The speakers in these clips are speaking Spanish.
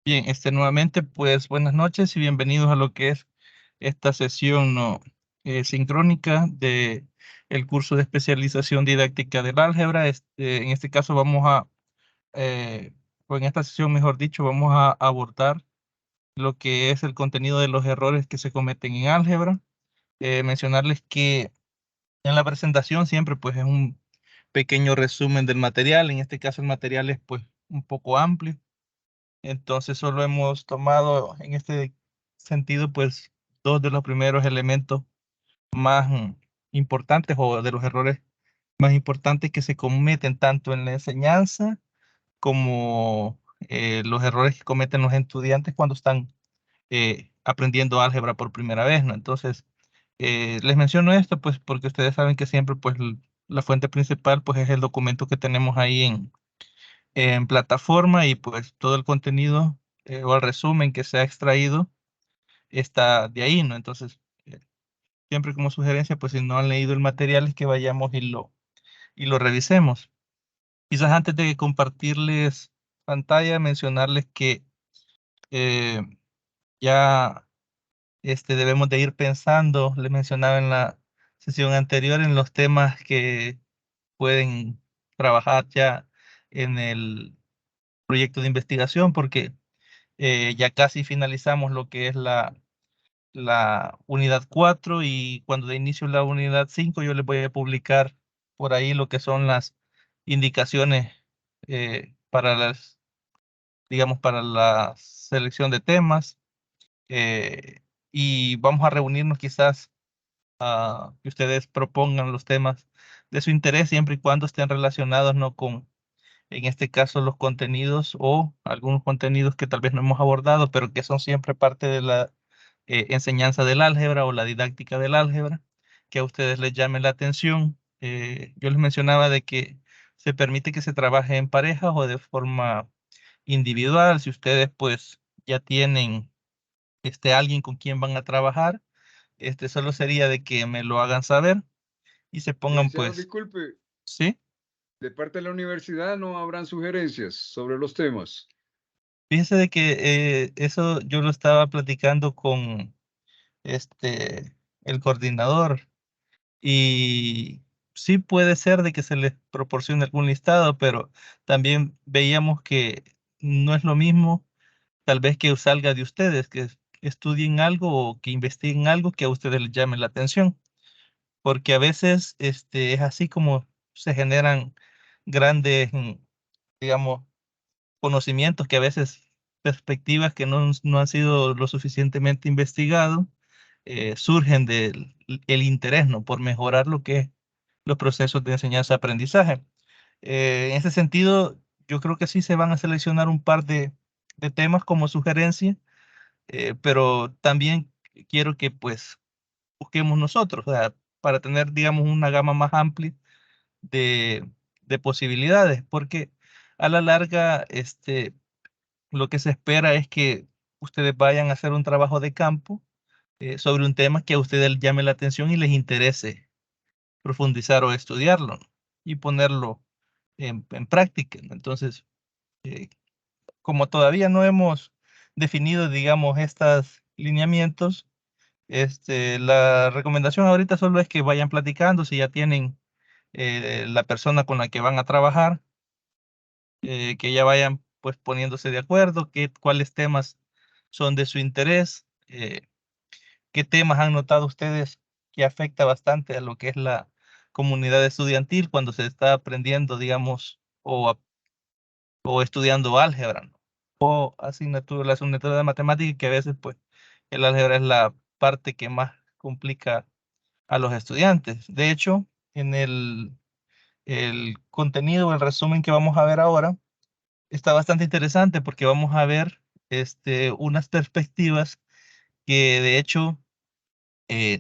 Bien, nuevamente, pues buenas noches y bienvenidos a lo que es esta sesión no, sincrónica de el curso de especialización didáctica del álgebra. En este caso eh, o en esta sesión, mejor dicho, vamos a abordar lo que es el contenido de los errores que se cometen en álgebra. Mencionarles que en la presentación siempre pues es un pequeño resumen del material. En este caso el material es pues un poco amplio. Entonces solo hemos tomado en este sentido, pues, dos de los primeros elementos más importantes o de los errores más importantes que se cometen tanto en la enseñanza como los errores que cometen los estudiantes cuando están aprendiendo álgebra por primera vez, ¿no? Entonces, les menciono esto, pues, porque ustedes saben que siempre, pues, la fuente principal, pues, es el documento que tenemos ahí en plataforma y pues todo el contenido o el resumen que se ha extraído está de ahí, ¿no? Entonces, siempre como sugerencia, pues si no han leído el material, es que vayamos y lo revisemos. Quizás antes de compartirles pantalla, mencionarles que eh, ya debemos de ir pensando, les mencionaba en la sesión anterior, en los temas que pueden trabajar ya en el proyecto de investigación, porque ya casi finalizamos lo que es la unidad 4 y cuando de inicio la unidad 5 yo les voy a publicar por ahí lo que son las indicaciones para digamos, para la selección de temas eh, y vamos a reunirnos quizás a que ustedes propongan los temas de su interés siempre y cuando estén relacionados, ¿no? Con en este caso los contenidos o algunos contenidos que tal vez no hemos abordado, pero que son siempre parte de la enseñanza del álgebra o la didáctica del álgebra, que a ustedes les llame la atención. Yo les mencionaba de que se permite que se trabaje en parejas o de forma individual. Si ustedes pues ya tienen alguien con quien van a trabajar, solo sería de que me lo hagan saber y se pongan Licenciado, pues, disculpe, ¿sí? de parte de la universidad no habrán sugerencias sobre los temas. Fíjense de que eso yo lo estaba platicando con el coordinador y sí puede ser de que se les proporcione algún listado, pero también veíamos que no es lo mismo tal vez que salga de ustedes, que estudien algo o que investiguen algo que a ustedes les llame la atención, porque a veces es así como se generan grandes, digamos, conocimientos que a veces perspectivas que no han sido lo suficientemente investigados surgen del el interés, ¿no? Por mejorar lo que es los procesos de enseñanza-aprendizaje. En ese sentido, yo creo que sí se van a seleccionar un par de temas como sugerencia, pero también quiero que pues busquemos nosotros, o sea, para tener, digamos, una gama más amplia de, de posibilidades, porque a la larga, lo que se espera es que ustedes vayan a hacer un trabajo de campo sobre un tema que a ustedes les llame la atención y les interese profundizar o estudiarlo, ¿no? Y ponerlo en práctica, ¿no? Entonces, eh, como todavía no hemos definido, digamos, estos lineamientos, la recomendación ahorita solo es que vayan platicando si ya tienen la persona con la que van a trabajar, que ya vayan pues poniéndose de acuerdo, cuáles temas son de su interés, qué temas han notado ustedes que afecta bastante a lo que es la comunidad estudiantil cuando se está aprendiendo, digamos, o estudiando álgebra, ¿no? O la asignatura de matemática, que a veces pues el álgebra es la parte que más complica a los estudiantes. De hecho, en el contenido, el resumen que vamos a ver ahora, está bastante interesante porque vamos a ver unas perspectivas que de hecho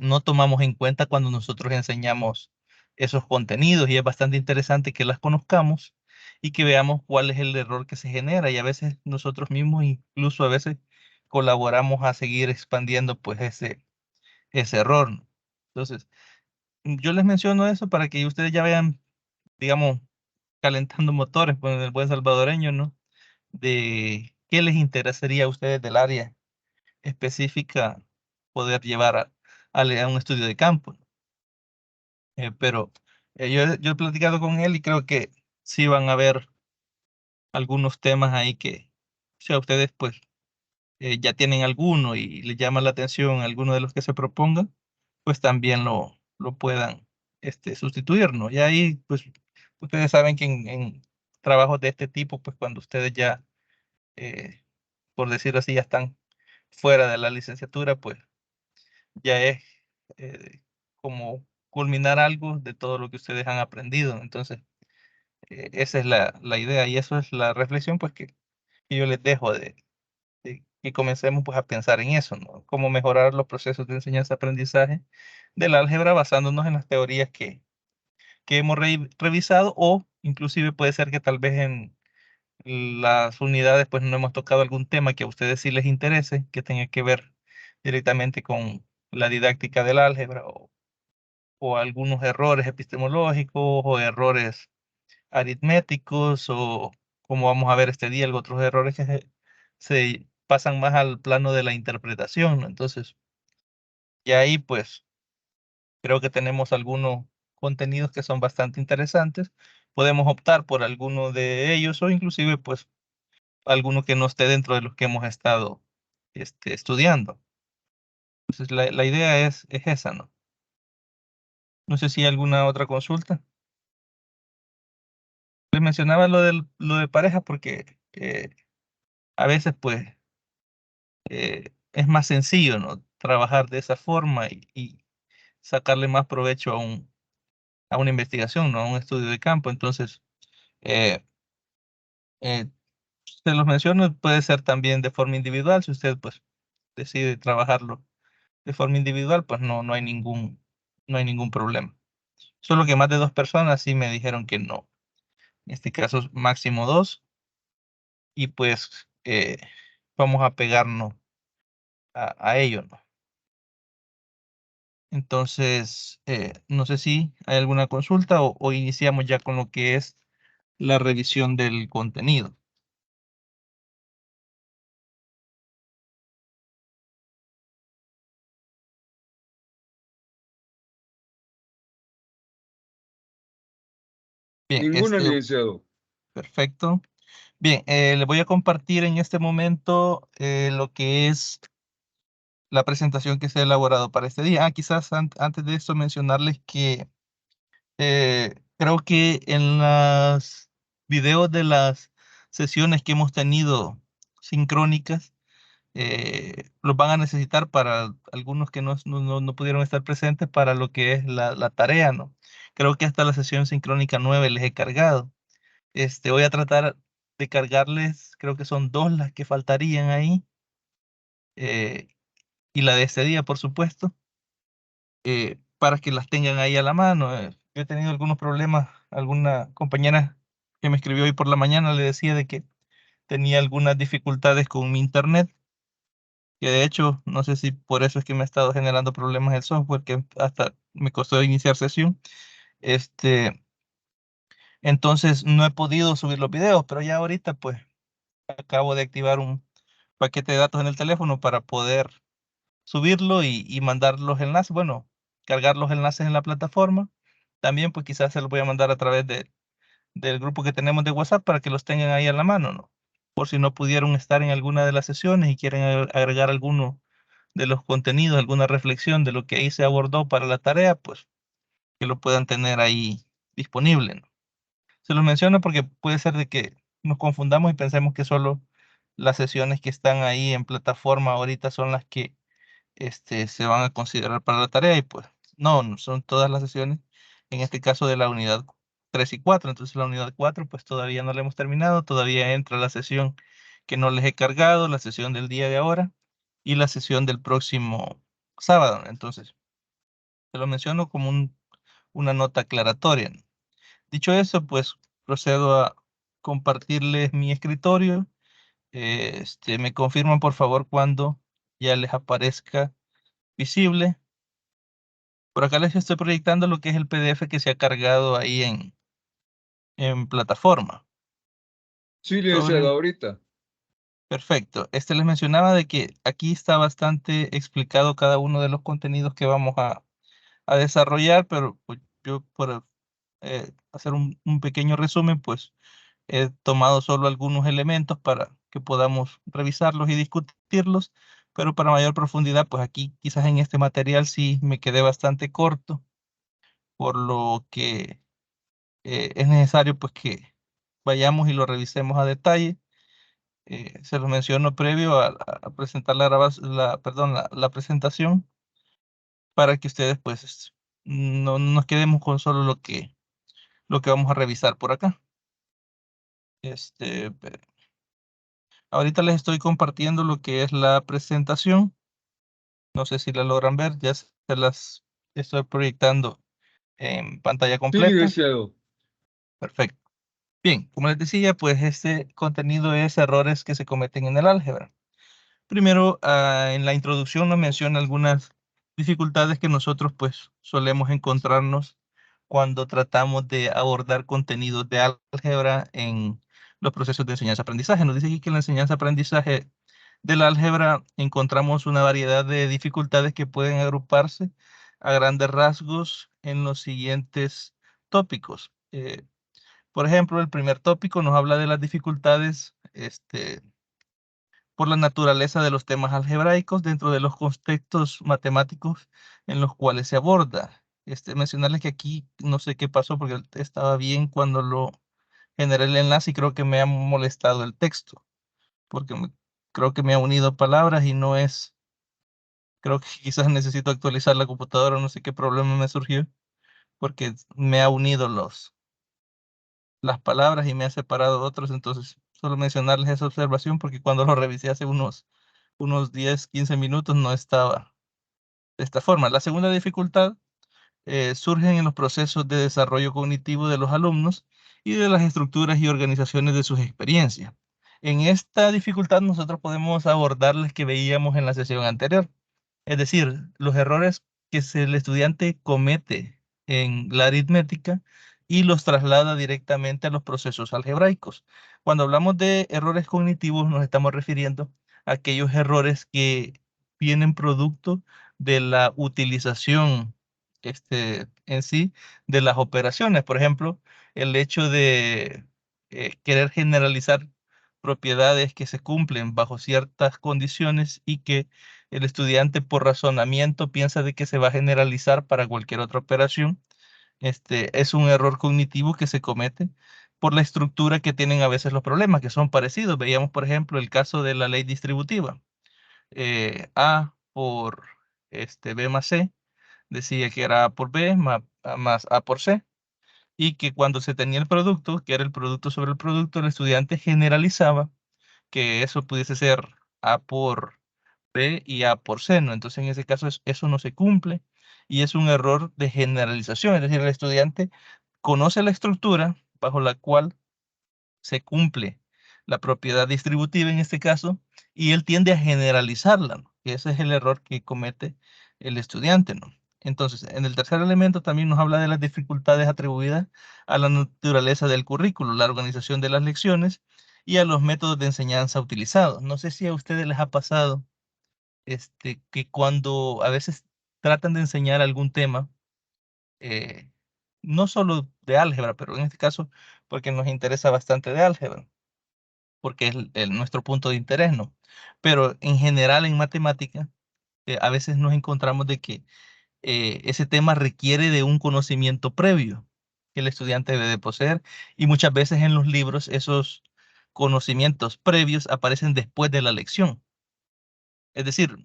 no tomamos en cuenta cuando nosotros enseñamos esos contenidos y es bastante interesante que las conozcamos y que veamos cuál es el error que se genera y a veces nosotros mismos incluso a veces colaboramos a seguir expandiendo pues ese error, ¿no? Entonces, yo les menciono eso para que ustedes ya vayan, digamos, calentando motores, pues, en el buen salvadoreño, ¿no? De qué les interesaría a ustedes del área específica poder llevar a un estudio de campo. Pero yo he platicado con él y creo que sí van a haber algunos temas ahí que, si a ustedes pues ya tienen alguno y les llama la atención alguno de los que se propongan, pues también lo puedan sustituir, ¿no? Y ahí pues ustedes saben que en trabajos de este tipo, pues cuando ustedes ya, eh, por decirlo así, ya están fuera de la licenciatura, pues ya es como culminar algo de todo lo que ustedes han aprendido. Entonces, esa es la idea y eso es la reflexión pues que yo les dejo de que comencemos pues a pensar en eso, ¿no? Cómo mejorar los procesos de enseñanza-aprendizaje del álgebra basándonos en las teorías que hemos revisado o inclusive puede ser que tal vez en las unidades pues no hemos tocado algún tema que a ustedes sí les interese, que tenga que ver directamente con la didáctica del álgebra o algunos errores epistemológicos o errores aritméticos o como vamos a ver este día, otros errores que se pasan más al plano de la interpretación, ¿no? Entonces, y ahí pues creo que tenemos algunos contenidos que son bastante interesantes. Podemos optar por alguno de ellos o inclusive pues alguno que no esté dentro de los que hemos estado estudiando. Entonces, la idea es esa, ¿no? No sé si hay alguna otra consulta. Les mencionaba lo de pareja porque a veces pues es más sencillo, ¿no? Trabajar de esa forma y sacarle más provecho a una investigación, ¿no? A un estudio de campo. Entonces, eh, eh, se los menciono, puede ser también de forma individual. Si usted pues decide trabajarlo de forma individual, pues no hay ningún problema. Solo que más de 2 personas sí me dijeron que no. En este caso, máximo 2. Y pues vamos a pegarnos a ello, ¿no? Entonces, no sé si hay alguna consulta o iniciamos ya con lo que es la revisión del contenido. Bien, Ninguna, licenciado. perfecto. Bien, le voy a compartir en este momento lo que es la presentación que se ha elaborado para este día. Quizás antes de esto mencionarles que creo que en los videos de las sesiones que hemos tenido sincrónicas, los van a necesitar para algunos que no pudieron estar presentes para lo que es la tarea, ¿no? Creo que hasta la sesión sincrónica 9 les he cargado. Voy a tratar de cargarles, creo que son 2 las que faltarían ahí, eh, y la de este día, por supuesto, para que las tengan ahí a la mano. Yo he tenido algunos problemas, alguna compañera que me escribió hoy por la mañana le decía de que tenía algunas dificultades con mi internet, que de hecho, no sé si por eso es que me ha estado generando problemas el software, que hasta me costó iniciar sesión. Este, entonces no he podido subir los videos, pero ya ahorita pues acabo de activar un paquete de datos en el teléfono para poder subirlo y mandar los enlaces, bueno, cargar los enlaces en la plataforma. También pues quizás se los voy a mandar a través del grupo que tenemos de WhatsApp para que los tengan ahí a la mano, ¿no? Por si no pudieron estar en alguna de las sesiones y quieren agregar alguno de los contenidos, alguna reflexión de lo que ahí se abordó para la tarea, pues que lo puedan tener ahí disponible, ¿no? Se los menciono porque puede ser de que nos confundamos y pensemos que solo las sesiones que están ahí en plataforma ahorita son las que se van a considerar para la tarea y pues no son todas las sesiones, en este caso de la unidad 3 y 4. Entonces la unidad 4 pues todavía no la hemos terminado, todavía entra la sesión que no les he cargado, la sesión del día de ahora y la sesión del próximo sábado. Entonces, te lo menciono como una nota aclaratoria, ¿no? Dicho eso, pues procedo a compartirles mi escritorio. Me confirman por favor cuando ya les aparezca visible. Por acá les estoy proyectando lo que es el PDF que se ha cargado ahí en plataforma. Sí, Sobre licenciado, ahorita. Perfecto. Les mencionaba de que aquí está bastante explicado cada uno de los contenidos que vamos a desarrollar, pero pues, yo por hacer un pequeño resumen, pues he tomado solo algunos elementos para que podamos revisarlos y discutirlos, pero para mayor profundidad, pues aquí quizás en este material sí me quedé bastante corto, por lo que es necesario pues que vayamos y lo revisemos a detalle. Se lo menciono previo a presentar perdón, la presentación para que ustedes pues no nos quedemos con solo lo que vamos a revisar por acá. Este, pe- Ahorita les estoy compartiendo lo que es la presentación. No sé si la logran ver, ya se las estoy proyectando en pantalla Sí, completa. licenciado. Perfecto. Bien, como les decía, pues este contenido es errores que se cometen en el álgebra. Primero, en la introducción nos menciona algunas dificultades que nosotros pues solemos encontrarnos cuando tratamos de abordar contenidos de álgebra en los procesos de enseñanza-aprendizaje. Nos dice aquí que en la enseñanza-aprendizaje del álgebra encontramos una variedad de dificultades que pueden agruparse a grandes rasgos en los siguientes tópicos. Por ejemplo, el primer tópico nos habla de las dificultades por la naturaleza de los temas algebraicos dentro de los contextos matemáticos en los cuales se aborda. Mencionarles que aquí no sé qué pasó porque estaba bien cuando lo generé el enlace y creo que me ha molestado el texto, porque creo que me ha unido palabras y no es, creo que quizás necesito actualizar la computadora, no sé qué problema me surgió, porque me ha unido las palabras y me ha separado de otros, entonces solo mencionarles esa observación porque cuando lo revisé hace unos 10, 15 minutos no estaba de esta forma. La segunda dificultad surge en los procesos de desarrollo cognitivo de los alumnos y de las estructuras y organizaciones de sus experiencias. En esta dificultad nosotros podemos abordarles que veíamos en la sesión anterior, es decir, los errores que el estudiante comete en la aritmética y los traslada directamente a los procesos algebraicos. Cuando hablamos de errores cognitivos nos estamos refiriendo a aquellos errores que vienen producto de la utilización en sí de las operaciones. Por ejemplo, el hecho de querer generalizar propiedades que se cumplen bajo ciertas condiciones y que el estudiante por razonamiento piensa de que se va a generalizar para cualquier otra operación. Es un error cognitivo que se comete por la estructura que tienen a veces los problemas, que son parecidos. Veíamos, por ejemplo, el caso de la ley distributiva. A por B más C decía que era A por B más A por C, y que cuando se tenía el producto, que era el producto sobre el producto, el estudiante generalizaba que eso pudiese ser A por B y A por C, ¿no? Entonces, en ese caso, eso no se cumple y es un error de generalización. Es decir, el estudiante conoce la estructura bajo la cual se cumple la propiedad distributiva en este caso y él tiende a generalizarla, ¿no? Y ese es el error que comete el estudiante, ¿no? Entonces, en el tercer elemento también nos habla de las dificultades atribuidas a la naturaleza del currículo, la organización de las lecciones y a los métodos de enseñanza utilizados. No sé si a ustedes les ha pasado que cuando a veces tratan de enseñar algún tema, eh, no solo de álgebra, pero en este caso porque nos interesa bastante de álgebra, porque es nuestro punto de interés, ¿no? Pero en general en matemática, a veces nos encontramos de que ese tema requiere de un conocimiento previo que el estudiante debe de poseer y muchas veces en los libros esos conocimientos previos aparecen después de la lección. Es decir,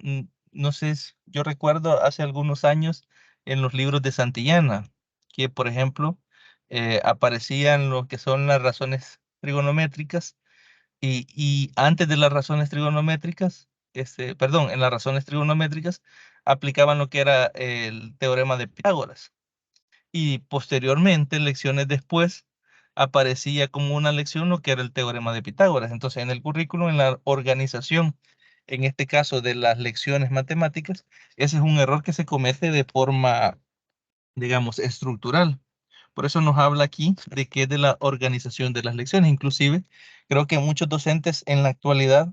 no sé, yo recuerdo hace algunos años en los libros de Santillana, que por ejemplo aparecían lo que son las razones trigonométricas y antes de las razones trigonométricas, perdón, en las razones trigonométricas aplicaban lo que era el teorema de Pitágoras. Y posteriormente, lecciones después, aparecía como una lección lo que era el teorema de Pitágoras. Entonces, en el currículum, en la organización, en este caso de las lecciones matemáticas, ese es un error que se comete de forma, digamos, estructural. Por eso nos habla aquí de que es de la organización de las lecciones. Inclusive, creo que muchos docentes en la actualidad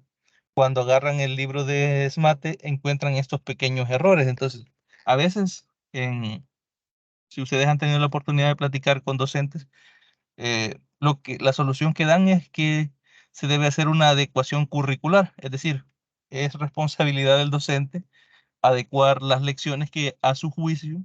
cuando agarran el libro de SMATE encuentran estos pequeños errores. Entonces, a veces, si ustedes han tenido la oportunidad de platicar con docentes, la solución que dan es que se debe hacer una adecuación curricular, es decir, es responsabilidad del docente adecuar las lecciones que a su juicio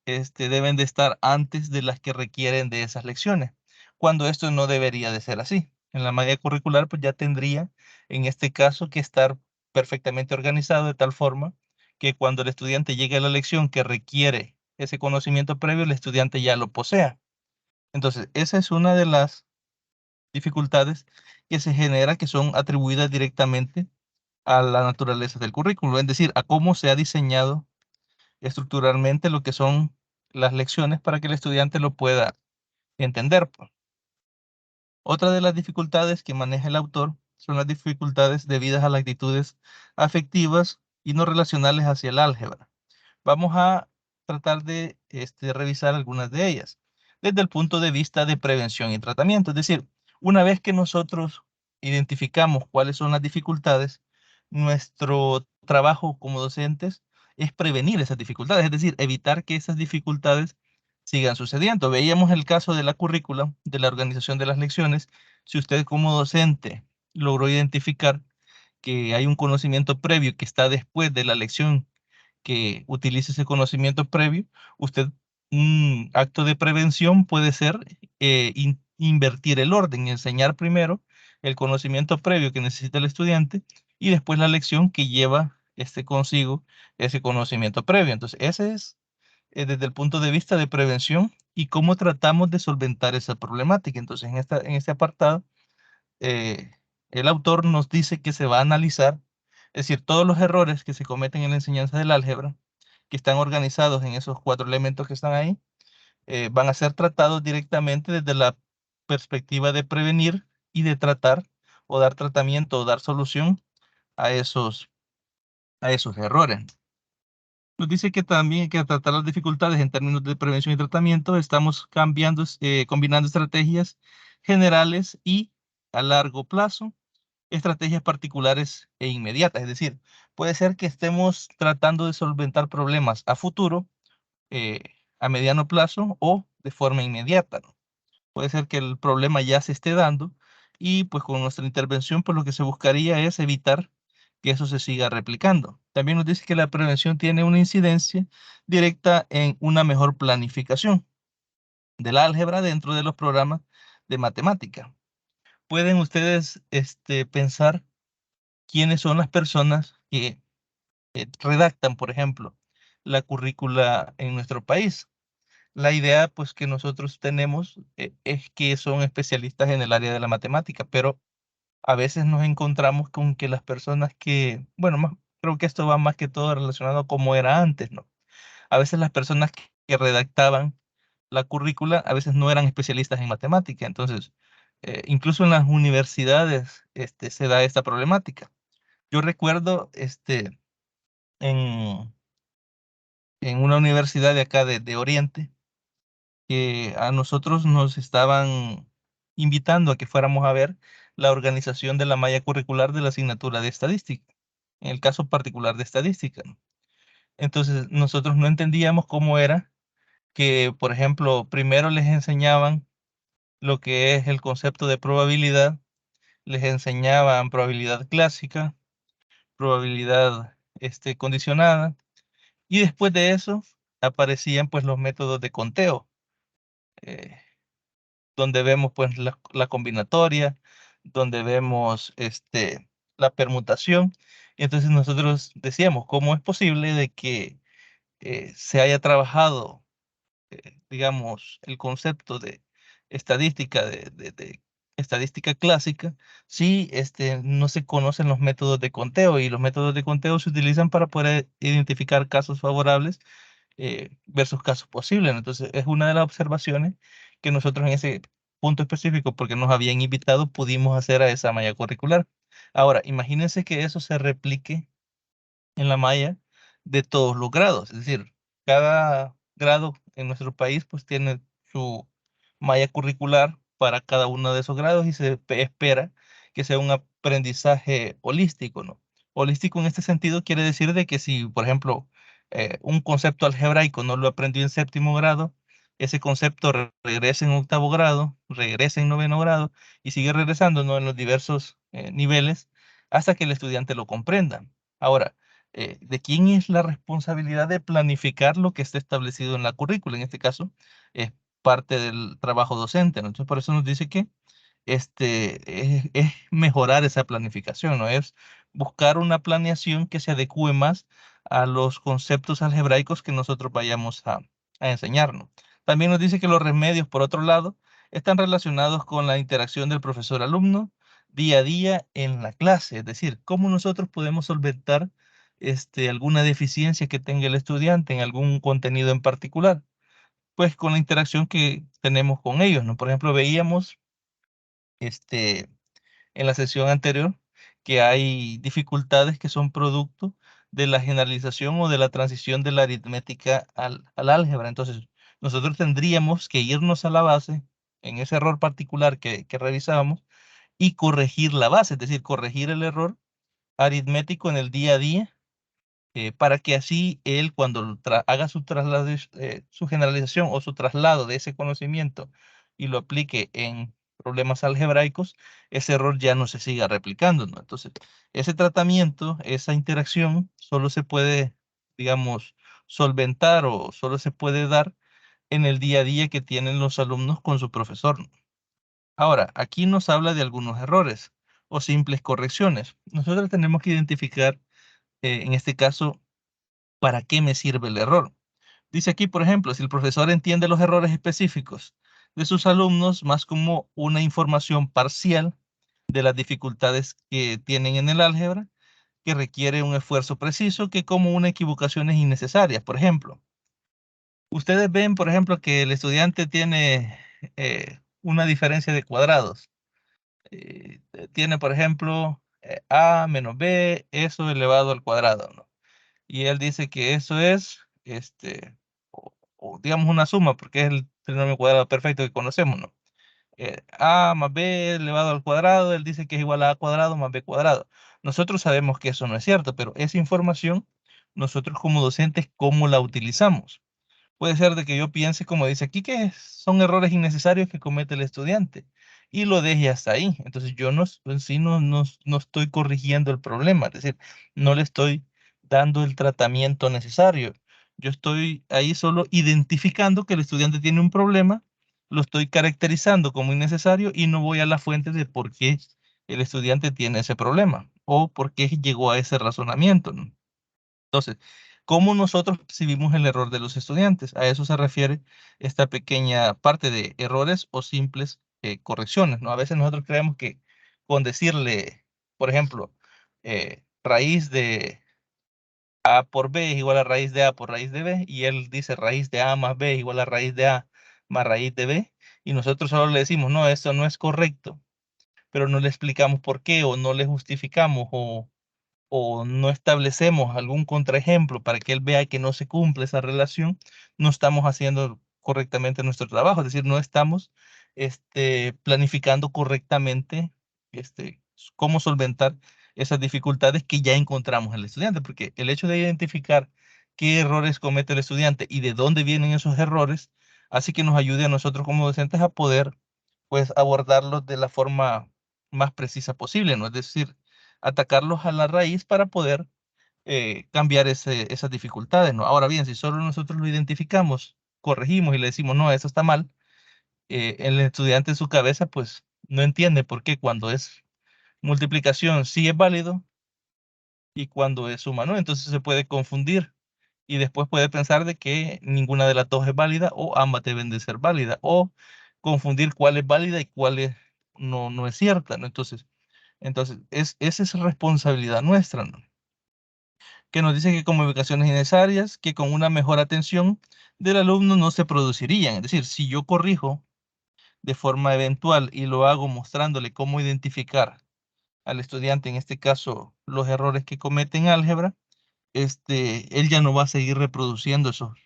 deben de estar antes de las que requieren de esas lecciones, cuando esto no debería de ser así. En la malla curricular, pues ya tendría, en este caso, que estar perfectamente organizado de tal forma que cuando el estudiante llegue a la lección que requiere ese conocimiento previo, el estudiante ya lo posea. Entonces, esa es una de las dificultades que se genera, que son atribuidas directamente a la naturaleza del currículo, es decir, a cómo se ha diseñado estructuralmente lo que son las lecciones para que el estudiante lo pueda entender, pues. Otra de las dificultades que maneja el autor son las dificultades debidas a las actitudes afectivas y no relacionales hacia el álgebra. Vamos a tratar de revisar algunas de ellas desde el punto de vista de prevención y tratamiento. Es decir, una vez que nosotros identificamos cuáles son las dificultades, nuestro trabajo como docentes es prevenir esas dificultades, es decir, evitar que esas dificultades sigan sucediendo. Veíamos el caso de la currícula, de la organización de las lecciones. Si usted como docente logró identificar que hay un conocimiento previo que está después de la lección que utilice ese conocimiento previo, usted, un acto de prevención puede ser invertir el orden, enseñar primero el conocimiento previo que necesita el estudiante y después la lección que lleva consigo ese conocimiento previo. Entonces, ese es desde el punto de vista de prevención y cómo tratamos de solventar esa problemática. Entonces, en este apartado, eh, el autor nos dice que se va a analizar, es decir, todos los errores que se cometen en la enseñanza del álgebra, que están organizados en esos 4 elementos que están ahí, van a ser tratados directamente desde la perspectiva de prevenir y de tratar o dar tratamiento o dar solución a esos errores. Nos dice que también hay que tratar las dificultades en términos de prevención y tratamiento. Estamos combinando estrategias generales y a largo plazo, estrategias particulares e inmediatas. Es decir, puede ser que estemos tratando de solventar problemas a futuro, eh, a mediano plazo o de forma inmediata, ¿no? Puede ser que el problema ya se esté dando y pues con nuestra intervención pues lo que se buscaría es evitar que eso se siga replicando. También nos dice que la prevención tiene una incidencia directa en una mejor planificación del álgebra dentro de los programas de matemática. Pueden ustedes pensar quiénes son las personas que redactan, por ejemplo, la currícula en nuestro país. La idea, pues, que nosotros tenemos es que son especialistas en el área de la matemática, pero a veces nos encontramos con que las personas que, bueno, creo que esto va más que todo relacionado a cómo era antes, ¿no? A veces las personas que redactaban la currícula a veces no eran especialistas en matemática, entonces, incluso en las universidades se da esta problemática. Yo recuerdo en, en una universidad de acá de Oriente, que a nosotros nos estaban invitando a que fuéramos a ver la organización de la malla curricular de la asignatura de estadística, en el caso particular de estadística, ¿no? Entonces, nosotros no entendíamos cómo era que, por ejemplo, primero les enseñaban lo que es el concepto de probabilidad, les enseñaban probabilidad clásica, probabilidad condicionada, y después de eso aparecían pues los métodos de conteo. eh, donde vemos pues la combinatoria, donde vemos la permutación. Y entonces nosotros decíamos, ¿cómo es posible de que se haya trabajado, digamos, el concepto de estadística, de estadística clásica, si no se conocen los métodos de conteo? Y los métodos de conteo se utilizan para poder identificar casos favorables versus casos posibles, ¿no? Entonces, es una de las observaciones que nosotros en ese punto específico, porque nos habían invitado, pudimos hacer a esa malla curricular. Ahora, imagínense que eso se replique en la malla de todos los grados, es decir, cada grado en nuestro país pues tiene su malla curricular para cada uno de esos grados y se espera que sea un aprendizaje holístico, ¿no? Holístico en este sentido quiere decir de que si, por ejemplo, un concepto algebraico no lo aprendió en séptimo grado, ese concepto regresa en octavo grado, regresa en noveno grado y sigue regresando, ¿no? En los diversos niveles hasta que el estudiante lo comprenda. Ahora, ¿de quién es la responsabilidad de planificar lo que está establecido en la currícula? En este caso, es parte del trabajo docente, ¿no? Entonces, por eso nos dice que es mejorar esa planificación, ¿no? Es buscar una planeación que se adecue más a los conceptos algebraicos que nosotros vayamos a enseñarnos. También nos dice que los remedios, por otro lado, están relacionados con la interacción del profesor-alumno día a día en la clase, es decir, cómo nosotros podemos solventar alguna deficiencia que tenga el estudiante en algún contenido en particular, pues con la interacción que tenemos con ellos, ¿no? Por ejemplo, veíamos este, en la sesión anterior que hay dificultades que son producto de la generalización o de la transición de la aritmética al álgebra. Entonces, nosotros tendríamos que irnos a la base en ese error particular que revisábamos y corregir la base, es decir, corregir el error aritmético en el día a día para que así él cuando haga su traslado, su generalización o su traslado de ese conocimiento y lo aplique en problemas algebraicos, ese error ya no se siga replicando, ¿no? Entonces, ese tratamiento, esa interacción, solo se puede, digamos, solventar o solo se puede dar en el día a día que tienen los alumnos con su profesor, ¿no? Ahora, aquí nos habla de algunos errores o simples correcciones. Nosotros tenemos que identificar, en este caso, ¿para qué me sirve el error? Dice aquí, por ejemplo, si el profesor entiende los errores específicos de sus alumnos más como una información parcial de las dificultades que tienen en el álgebra, que requiere un esfuerzo preciso, que como una equivocaciones innecesarias. Por ejemplo, ustedes ven, por ejemplo, que el estudiante tiene una diferencia de cuadrados. Tiene, por ejemplo, a menos b, eso elevado al cuadrado, ¿no? Y él dice que eso es, o digamos una suma, porque es el trinomio cuadrado perfecto que conocemos, ¿no? A más b elevado al cuadrado, él dice que es igual a cuadrado más b cuadrado. Nosotros sabemos que eso no es cierto, pero esa información, nosotros como docentes, ¿cómo la utilizamos? Puede ser de que yo piense, como dice aquí, que son errores innecesarios que comete el estudiante y lo deje hasta ahí. Entonces yo no, en sí no estoy corrigiendo el problema, es decir, no le estoy dando el tratamiento necesario. Yo estoy ahí solo identificando que el estudiante tiene un problema, lo estoy caracterizando como innecesario y no voy a la fuente de por qué el estudiante tiene ese problema o por qué llegó a ese razonamiento, ¿no? Entonces, ¿cómo nosotros percibimos el error de los estudiantes? A eso se refiere esta pequeña parte de errores o simples correcciones, ¿no? A veces nosotros creemos que con decirle, por ejemplo, raíz de A por B es igual a raíz de A por raíz de B, y él dice raíz de A más B es igual a raíz de A más raíz de B, y nosotros solo le decimos, no, eso no es correcto, pero no le explicamos por qué, o no le justificamos, o no establecemos algún contraejemplo para que él vea que no se cumple esa relación, no estamos haciendo correctamente nuestro trabajo, es decir, no estamos planificando correctamente cómo solventar esas dificultades que ya encontramos en el estudiante, porque el hecho de identificar qué errores comete el estudiante y de dónde vienen esos errores, hace que nos ayude a nosotros como docentes a poder, pues, abordarlos de la forma más precisa posible, ¿no? Es decir, atacarlos a la raíz para poder cambiar esas dificultades, ¿no? Ahora bien, si solo nosotros lo identificamos, corregimos y le decimos, no, eso está mal, el estudiante en su cabeza, pues, no entiende por qué cuando es multiplicación sí es válido y cuando es suma no, entonces se puede confundir y después puede pensar de que ninguna de las dos es válida o ambas deben de ser válidas o confundir cuál es válida y cuál no es cierta, ¿no? Entonces esa es responsabilidad nuestra, ¿no? Que nos dice que con ubicaciones innecesarias, que con una mejor atención del alumno no se producirían. Es decir, si yo corrijo de forma eventual y lo hago mostrándole cómo identificar al estudiante, en este caso, los errores que comete en álgebra, él ya no va a seguir reproduciendo esos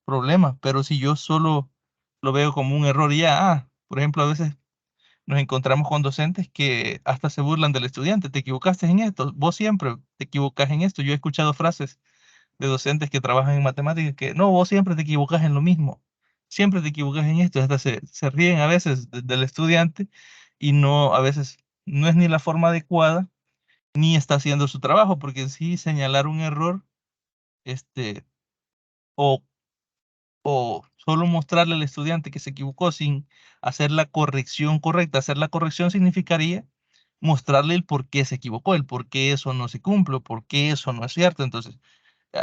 problemas. Pero si yo solo lo veo como un error y ya, por ejemplo, a veces nos encontramos con docentes que hasta se burlan del estudiante. Te equivocaste en esto, vos siempre te equivocas en esto. Yo he escuchado frases de docentes que trabajan en matemáticas que no, vos siempre te equivocas en lo mismo, siempre te equivocas en esto. Hasta se ríen a veces del estudiante y no, a veces no es ni la forma adecuada ni está haciendo su trabajo, porque en sí señalar un error, este, o o solo mostrarle al estudiante que se equivocó sin hacer la corrección correcta. Hacer la corrección significaría mostrarle el por qué se equivocó, el por qué eso no se cumple, por qué eso no es cierto. Entonces,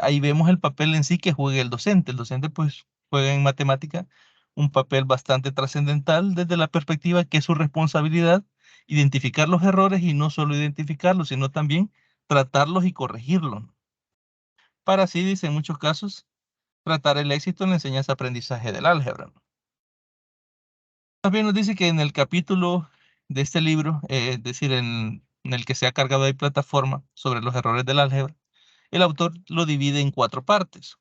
ahí vemos el papel en sí que juega el docente. El docente pues juega en matemática un papel bastante trascendental desde la perspectiva que es su responsabilidad identificar los errores y no solo identificarlos, sino también tratarlos y corregirlos. Para así, dice en muchos casos, tratar el éxito en la enseñanza-aprendizaje del álgebra, ¿no? También nos dice que en el capítulo de este libro, es decir, en el que se ha cargado de plataforma sobre los errores del álgebra, el autor lo divide en 4 partes.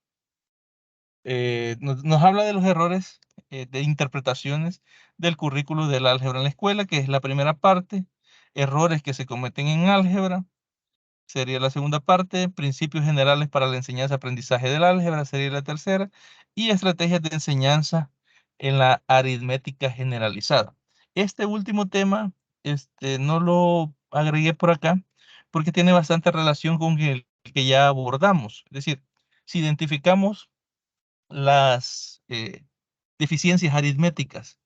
Nos habla de los errores de interpretaciones del currículo del álgebra en la escuela, que es la primera parte, errores que se cometen en álgebra. Sería la segunda parte, principios generales para la enseñanza-aprendizaje del álgebra, sería la tercera, y estrategias de enseñanza en la aritmética generalizada. Este último tema, no lo agregué por acá porque tiene bastante relación con el que ya abordamos. Es decir, si identificamos las deficiencias aritméticas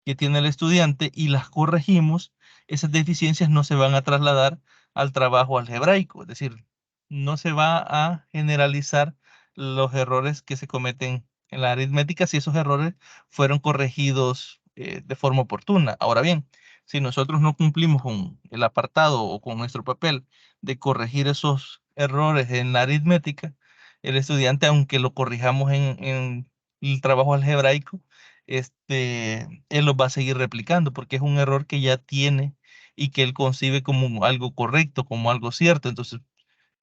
que tiene el estudiante y las corregimos, esas deficiencias no se van a trasladar al trabajo algebraico, es decir, no se va a generalizar los errores que se cometen en la aritmética si esos errores fueron corregidos de forma oportuna. Ahora bien, si nosotros no cumplimos con el apartado o con nuestro papel de corregir esos errores en la aritmética, el estudiante, aunque lo corrijamos en el trabajo algebraico, él los va a seguir replicando porque es un error que ya tiene y que él concibe como algo correcto, como algo cierto. Entonces,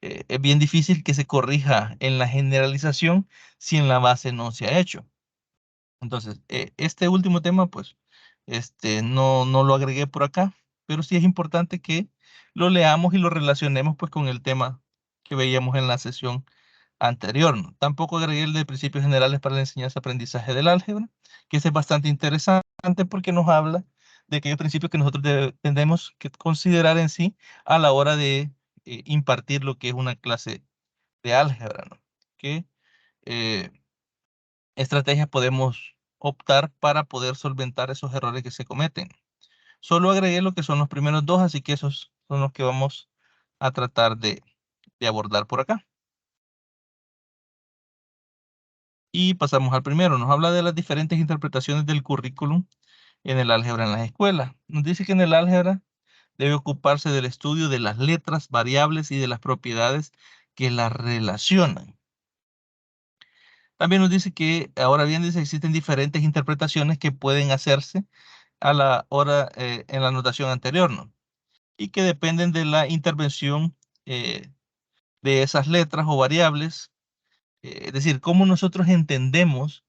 es bien difícil que se corrija en la generalización si en la base no se ha hecho. Entonces, este último tema, pues, no lo agregué por acá, pero sí es importante que lo leamos y lo relacionemos, pues, con el tema que veíamos en la sesión anterior, ¿no? Tampoco agregué el de principios generales para la enseñanza-aprendizaje del álgebra, que ese es bastante interesante porque nos habla de aquellos principios que nosotros tenemos que considerar en sí a la hora de impartir lo que es una clase de álgebra, ¿no? ¿Qué estrategias podemos optar para poder solventar esos errores que se cometen? Solo agregué lo que son los primeros dos, así que esos son los que vamos a tratar de abordar por acá. Y pasamos al primero. Nos habla de las diferentes interpretaciones del currículum en el álgebra en las escuelas. Nos dice que en el álgebra debe ocuparse del estudio de las letras, variables y de las propiedades que las relacionan. También nos dice que, ahora bien, dice, existen diferentes interpretaciones que pueden hacerse a la hora en la anotación anterior, ¿no? Y que dependen de la intervención de esas letras o variables. Es decir, cómo nosotros entendemos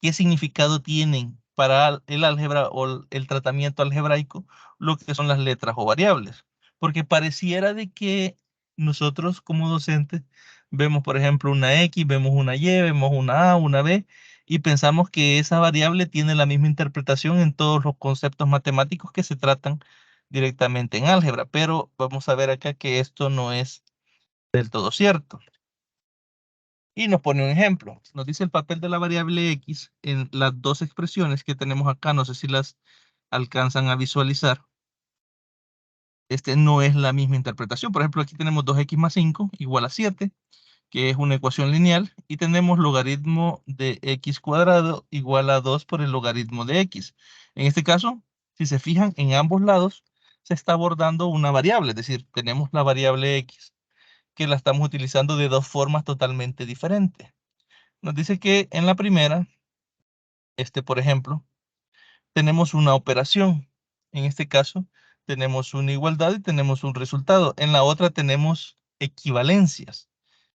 qué significado tienen para el álgebra o el tratamiento algebraico lo que son las letras o variables. Porque pareciera de que nosotros como docentes vemos, por ejemplo, una X, vemos una Y, vemos una A, una B, y pensamos que esa variable tiene la misma interpretación en todos los conceptos matemáticos que se tratan directamente en álgebra. Pero vamos a ver acá que esto no es del todo cierto. Y nos pone un ejemplo. Nos dice el papel de la variable X en las dos expresiones que tenemos acá. No sé si las alcanzan a visualizar. No es la misma interpretación. Por ejemplo, aquí tenemos 2x más 5 igual a 7, que es una ecuación lineal. Y tenemos logaritmo de x cuadrado igual a 2 por el logaritmo de x. En este caso, si se fijan, en ambos lados se está abordando una variable. Es decir, tenemos la variable x que la estamos utilizando de dos formas totalmente diferentes. Nos dice que en la primera, por ejemplo, tenemos una operación. En este caso, tenemos una igualdad y tenemos un resultado. En la otra tenemos equivalencias.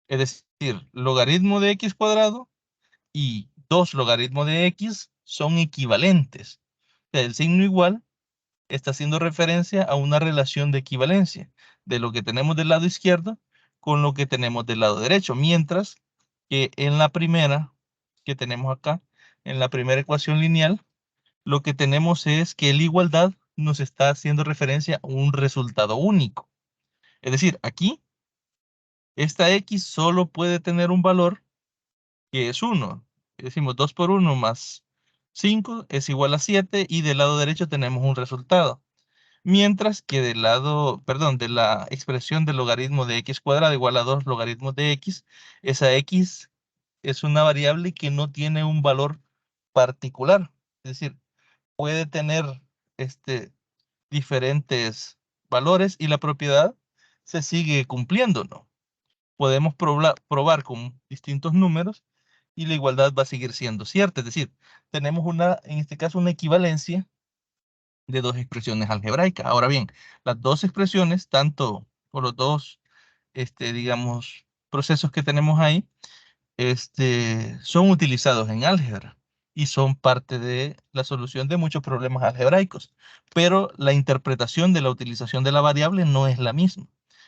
Es decir, logaritmo de x cuadrado y 2 logaritmo de x son equivalentes. O sea, el signo igual está haciendo referencia a una relación de equivalencia de lo que tenemos del lado izquierdo con lo que tenemos del lado derecho, mientras que en la primera que tenemos acá, en la primera ecuación lineal, lo que tenemos es que la igualdad nos está haciendo referencia a un resultado único. Es decir, aquí esta x solo puede tener un valor que es 1. Decimos 2 por 1 más 5 es igual a 7 y del lado derecho tenemos un resultado. Mientras que del lado, perdón, de la expresión del logaritmo de x cuadrado igual a 2 logaritmos de x, esa x es una variable que no tiene un valor particular. Es decir, puede tener diferentes valores y la propiedad se sigue cumpliendo, ¿no? Podemos probar con distintos números y la igualdad va a seguir siendo cierta. Es decir, tenemos en este caso, una equivalencia de dos expresiones algebraicas. Ahora bien, las dos expresiones, tanto por los dos, digamos, procesos que tenemos ahí, son utilizados en álgebra y son parte de la solución de muchos problemas algebraicos. Pero la interpretación de la utilización de la variable no es la misma.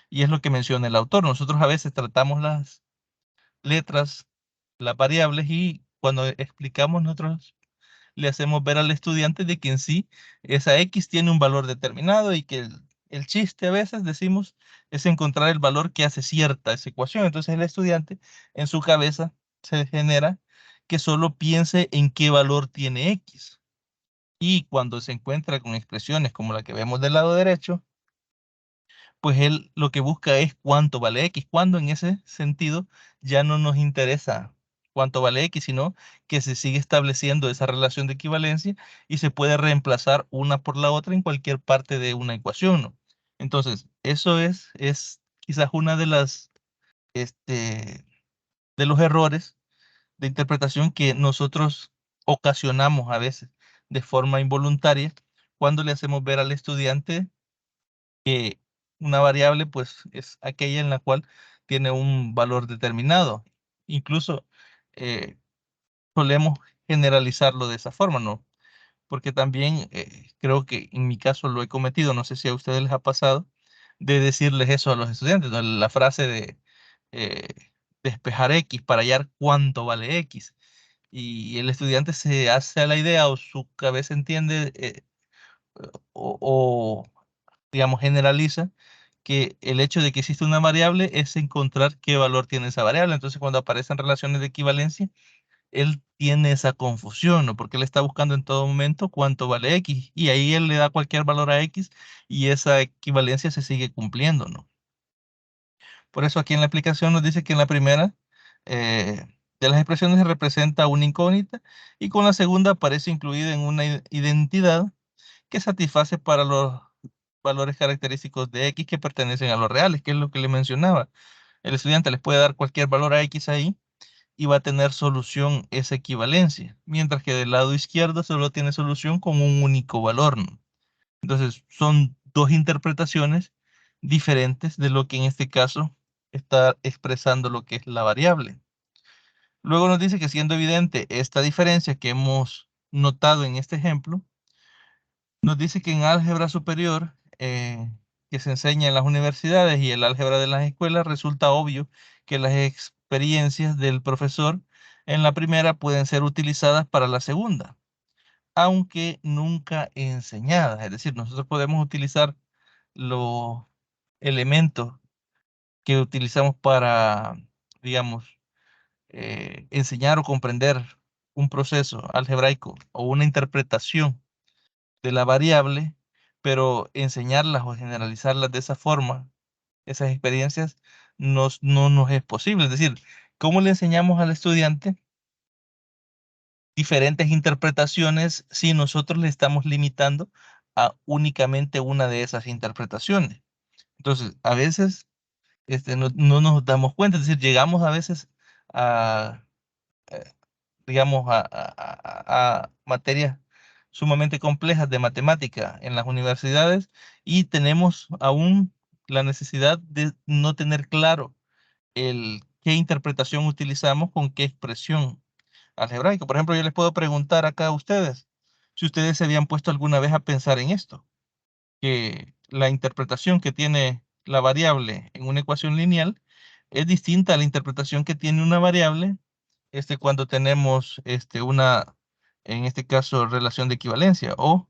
Y es lo que menciona el autor. Nosotros a veces tratamos las letras, las variables, y cuando explicamos nosotros le hacemos ver al estudiante de que en sí esa X tiene un valor determinado y que el chiste a veces decimos es encontrar el valor que hace cierta esa ecuación. Entonces el estudiante en su cabeza se genera que solo piense en qué valor tiene X. Y cuando se encuentra con expresiones como la que vemos del lado derecho, pues él lo que busca es cuánto vale X, cuando en ese sentido ya no nos interesa cuánto vale X, sino que se sigue estableciendo esa relación de equivalencia y se puede reemplazar una por la otra en cualquier parte de una ecuación, ¿no? Entonces, eso es quizás una de de los errores de interpretación que nosotros ocasionamos a veces de forma involuntaria cuando le hacemos ver al estudiante que una variable pues es aquella en la cual tiene un valor determinado. Incluso eh, solemos generalizarlo de esa forma, ¿no? Porque también creo que en mi caso lo he cometido, no sé si a ustedes les ha pasado, de decirles eso a los estudiantes, ¿no? La frase de eh, despejar X para hallar cuánto vale X. Y el estudiante se hace a la idea o su cabeza entiende o digamos, generaliza que el hecho de que existe una variable es encontrar qué valor tiene esa variable. Entonces, cuando aparecen relaciones de equivalencia, él tiene esa confusión, ¿no? Porque él está buscando en todo momento cuánto vale X y ahí él le da cualquier valor a X y esa equivalencia se sigue cumpliendo, ¿no? Por eso aquí en la aplicación nos dice que en la primera eh, de las expresiones se representa una incógnita y con la segunda aparece incluida en una identidad que satisface para los valores característicos de X que pertenecen a los reales, que es lo que le mencionaba. El estudiante les puede dar cualquier valor a X ahí y va a tener solución esa equivalencia, mientras que del lado izquierdo solo tiene solución con un único valor, ¿no? Entonces, son dos interpretaciones diferentes de lo que en este caso está expresando lo que es la variable. Luego nos dice que siendo evidente esta diferencia que hemos notado en este ejemplo, nos dice que en álgebra superior, que se enseña en las universidades y el álgebra de las escuelas, resulta obvio que las experiencias del profesor en la primera pueden ser utilizadas para la segunda, aunque nunca enseñadas. Es decir, nosotros podemos utilizar los elementos que utilizamos para, digamos, enseñar o comprender un proceso algebraico o una interpretación de la variable, pero enseñarlas o generalizarlas de esa forma, esas experiencias, no nos es posible. Es decir, ¿cómo le enseñamos al estudiante diferentes interpretaciones si nosotros le estamos limitando a únicamente una de esas interpretaciones? Entonces, a veces no nos damos cuenta, es decir, llegamos a veces a, eh, digamos, a materias sumamente complejas de matemática en las universidades y tenemos aún la necesidad de no tener claro qué interpretación utilizamos con qué expresión algebraica. Por ejemplo, yo les puedo preguntar acá a ustedes si ustedes se habían puesto alguna vez a pensar en esto. que la interpretación que tiene la variable en una ecuación lineal es distinta a la interpretación que tiene una variable cuando tenemos en este caso, relación de equivalencia o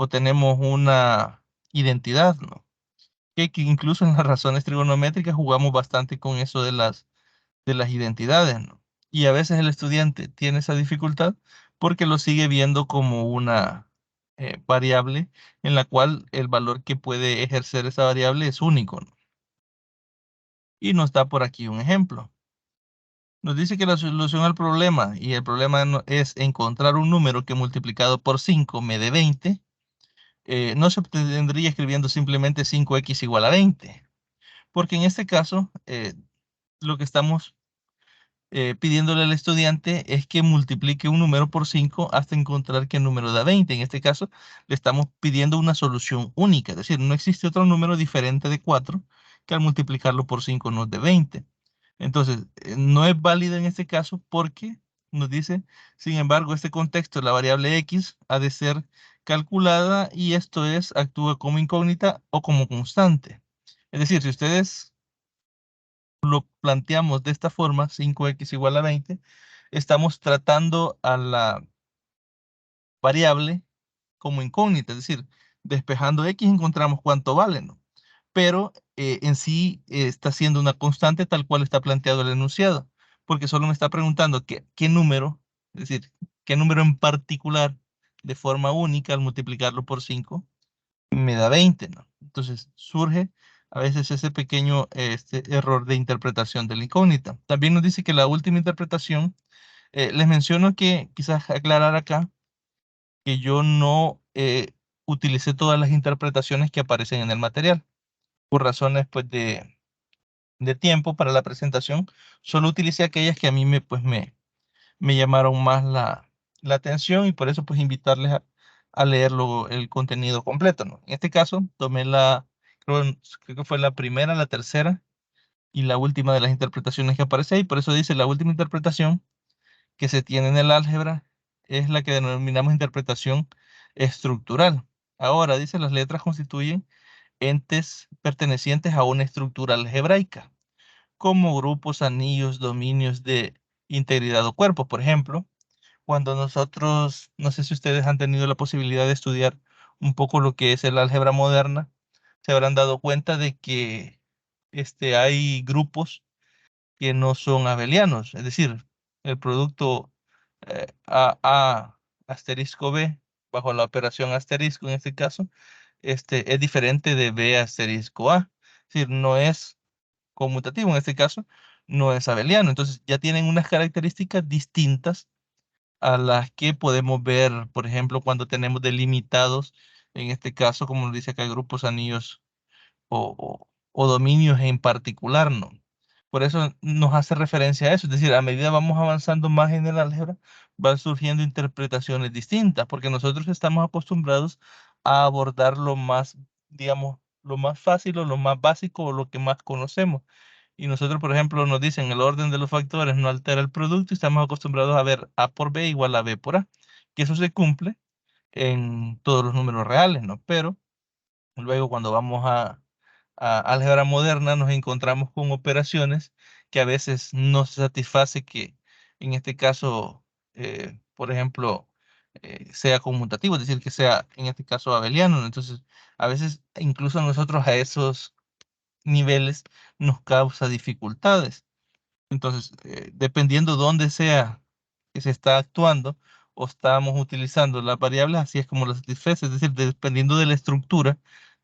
tenemos una identidad, ¿no? Que incluso en las razones trigonométricas jugamos bastante con eso de las identidades, ¿no? Y a veces el estudiante tiene esa dificultad porque lo sigue viendo como una variable en la cual el valor que puede ejercer esa variable es único, ¿no? Y nos da por aquí un ejemplo. Nos dice que la solución al problema, y el problema es encontrar un número que multiplicado por 5 me dé 20, no se obtendría escribiendo simplemente 5x igual a 20, porque en este caso lo que estamos pidiéndole al estudiante es que multiplique un número por 5 hasta encontrar que el número da 20. En este caso, le estamos pidiendo una solución única, es decir, no existe otro número diferente de 4 que al multiplicarlo por 5 nos dé 20. Entonces, no es válido en este caso porque nos dice, sin embargo, este contexto, la variable x ha de ser calculada y esto actúa como incógnita o como constante. Es decir, si ustedes lo planteamos de esta forma, 5x igual a 20, estamos tratando a la variable como incógnita, es decir, despejando x encontramos cuánto vale, ¿no? Pero en sí está siendo una constante tal cual está planteado el enunciado, porque solo me está preguntando qué número, es decir, qué número en particular de forma única al multiplicarlo por 5 me da 20, ¿no? Entonces surge a veces ese pequeño error de interpretación de la incógnita. También nos dice que la última interpretación, les menciono que quizás aclarar acá que yo no utilicé todas las interpretaciones que aparecen en el material. Por razones pues de tiempo para la presentación, solo utilicé aquellas que a mí me llamaron más la atención y por eso pues invitarles a leerlo el contenido completo, ¿no? En este caso tomé creo que fue la primera, la tercera y la última de las interpretaciones que aparece ahí, por eso dice la última interpretación que se tiene en el álgebra es la que denominamos interpretación estructural. Ahora, dice, las letras constituyen entes pertenecientes a una estructura algebraica, como grupos, anillos, dominios de integridad o cuerpos. Por ejemplo, cuando nosotros, no sé si ustedes han tenido la posibilidad de estudiar un poco lo que es el álgebra moderna, se habrán dado cuenta de que hay grupos que no son abelianos, es decir, el producto A asterisco B bajo la operación asterisco en este caso, es diferente de B asterisco A, es decir, no es conmutativo en este caso, no es abeliano, entonces ya tienen unas características distintas a las que podemos ver, por ejemplo, cuando tenemos delimitados, en este caso, como nos dice acá, grupos, anillos o dominios en particular, ¿no? Por eso nos hace referencia a eso, es decir, a medida vamos avanzando más en el álgebra, van surgiendo interpretaciones distintas, porque nosotros estamos acostumbrados a abordar lo más, digamos, lo más fácil o lo más básico o lo que más conocemos. Y nosotros, por ejemplo, nos dicen el orden de los factores no altera el producto y estamos acostumbrados a ver A por B igual a B por A, que eso se cumple en todos los números reales, ¿no? Pero luego cuando vamos a álgebra moderna nos encontramos con operaciones que a veces no se satisface que en este caso, por ejemplo, sea conmutativo, es decir, que sea en este caso abeliano, ¿no? Entonces, a veces incluso nosotros a esos niveles nos causa dificultades. Entonces, dependiendo dónde sea que se está actuando o estamos utilizando las variables, así es como las satisface, es decir, dependiendo de la estructura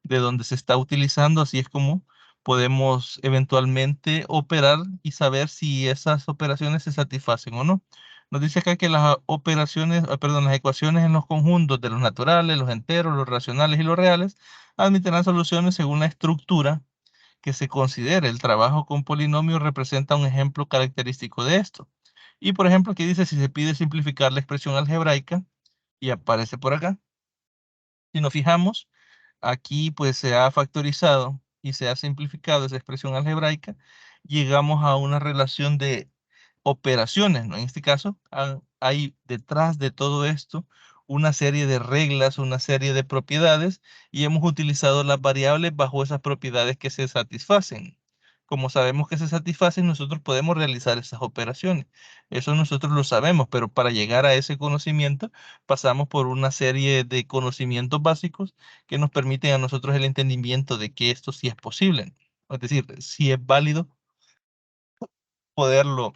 de donde se está utilizando, así es como podemos eventualmente operar y saber si esas operaciones se satisfacen o no. Nos dice acá que las operaciones, perdón, las ecuaciones en los conjuntos de los naturales, los enteros, los racionales y los reales admitirán soluciones según la estructura que se considere. El trabajo con polinomios representa un ejemplo característico de esto. Y por ejemplo, aquí dice si se pide simplificar la expresión algebraica y aparece por acá. Si nos fijamos, aquí pues se ha factorizado y se ha simplificado esa expresión algebraica. Llegamos a una relación de operaciones, ¿no? En este caso, hay detrás de todo esto una serie de reglas, una serie de propiedades, y hemos utilizado las variables bajo esas propiedades que se satisfacen. Como sabemos que se satisfacen, nosotros podemos realizar esas operaciones. Eso nosotros lo sabemos, pero para llegar a ese conocimiento pasamos por una serie de conocimientos básicos que nos permiten a nosotros el entendimiento de que esto sí es posible. Es decir, si es válido poderlo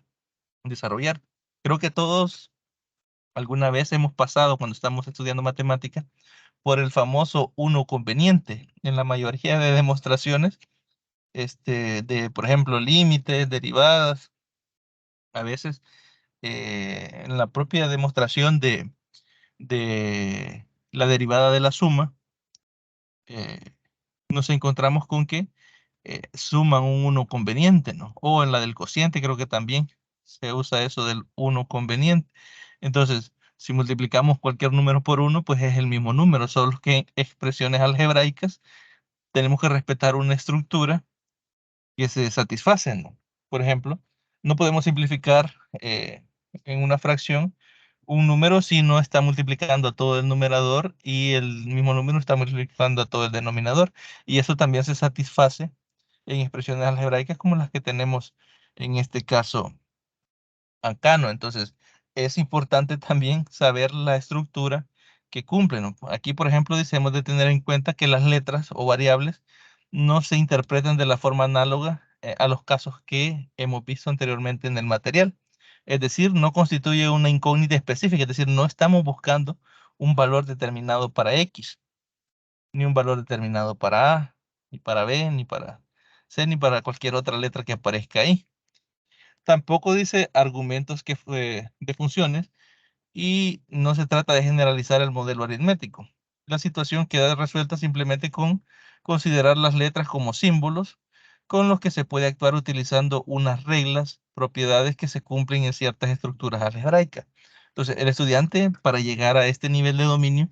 desarrollar. Creo que todos alguna vez hemos pasado cuando estamos estudiando matemática por el famoso uno conveniente en la mayoría de demostraciones, de, por ejemplo, límites, derivadas, a veces en la propia demostración de la derivada de la suma, eh, nos encontramos con que suman un uno conveniente, ¿no? O en la del cociente creo que también se usa eso del uno conveniente. Entonces, si multiplicamos cualquier número por uno, pues es el mismo número, solo que en expresiones algebraicas tenemos que respetar una estructura que se satisfacen, ¿no? Por ejemplo, no podemos simplificar en una fracción un número si no está multiplicando a todo el numerador y el mismo número está multiplicando a todo el denominador. Y eso también se satisface en expresiones algebraicas como las que tenemos en este caso acá, ¿no? Entonces, es importante también saber la estructura que cumple, ¿no? Aquí, por ejemplo, decimos de tener en cuenta que las letras o variables no se interpretan de la forma análoga a los casos que hemos visto anteriormente en el material. Es decir, no constituye una incógnita específica, es decir, no estamos buscando un valor determinado para X, ni un valor determinado para A, ni para B, ni para C, ni para cualquier otra letra que aparezca ahí. Tampoco dice argumentos de funciones y no se trata de generalizar el modelo aritmético. La situación queda resuelta simplemente con considerar las letras como símbolos con los que se puede actuar utilizando unas reglas, propiedades que se cumplen en ciertas estructuras algebraicas. Entonces, el estudiante para llegar a este nivel de dominio,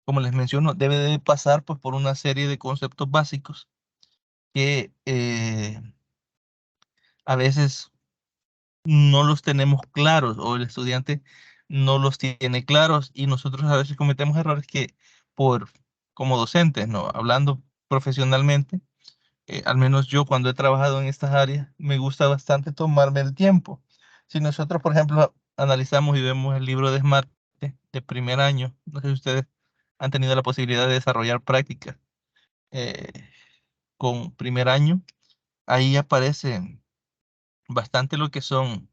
como les menciono, debe de pasar pues, por una serie de conceptos básicos que a veces no los tenemos claros o el estudiante no los tiene claros y nosotros a veces cometemos errores que por como docentes, ¿no? Hablando profesionalmente, al menos yo cuando he trabajado en estas áreas, me gusta bastante tomarme el tiempo. Si nosotros, por ejemplo, analizamos y vemos el libro de Smart de primer año, no sé si ustedes han tenido la posibilidad de desarrollar prácticas eh, con primer año, ahí aparece bastante lo que son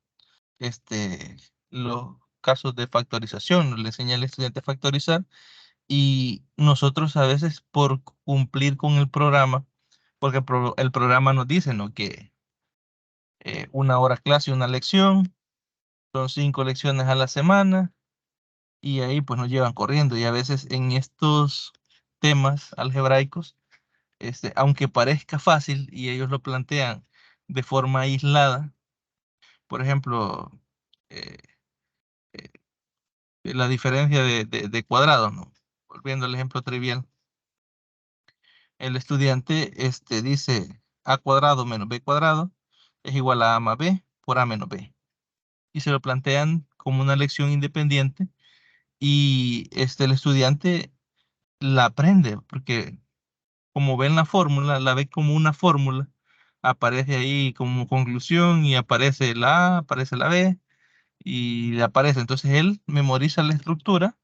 este, los casos de factorización, le enseña al estudiante a factorizar y nosotros a veces por cumplir con el programa, porque el programa nos dice, ¿no? Que una hora clase, una lección, son 5 lecciones a la semana y ahí pues nos llevan corriendo y a veces en estos temas algebraicos, aunque parezca fácil y ellos lo plantean de forma aislada, por ejemplo, eh, la diferencia de cuadrados, ¿no? Volviendo al ejemplo trivial, el estudiante dice a cuadrado menos b cuadrado es igual a más b por a menos b. Y se lo plantean como una lección independiente y el estudiante la aprende porque como ven la fórmula, la ve como una fórmula, aparece ahí como conclusión y aparece la A, aparece la B y le aparece. Entonces él memoriza la estructura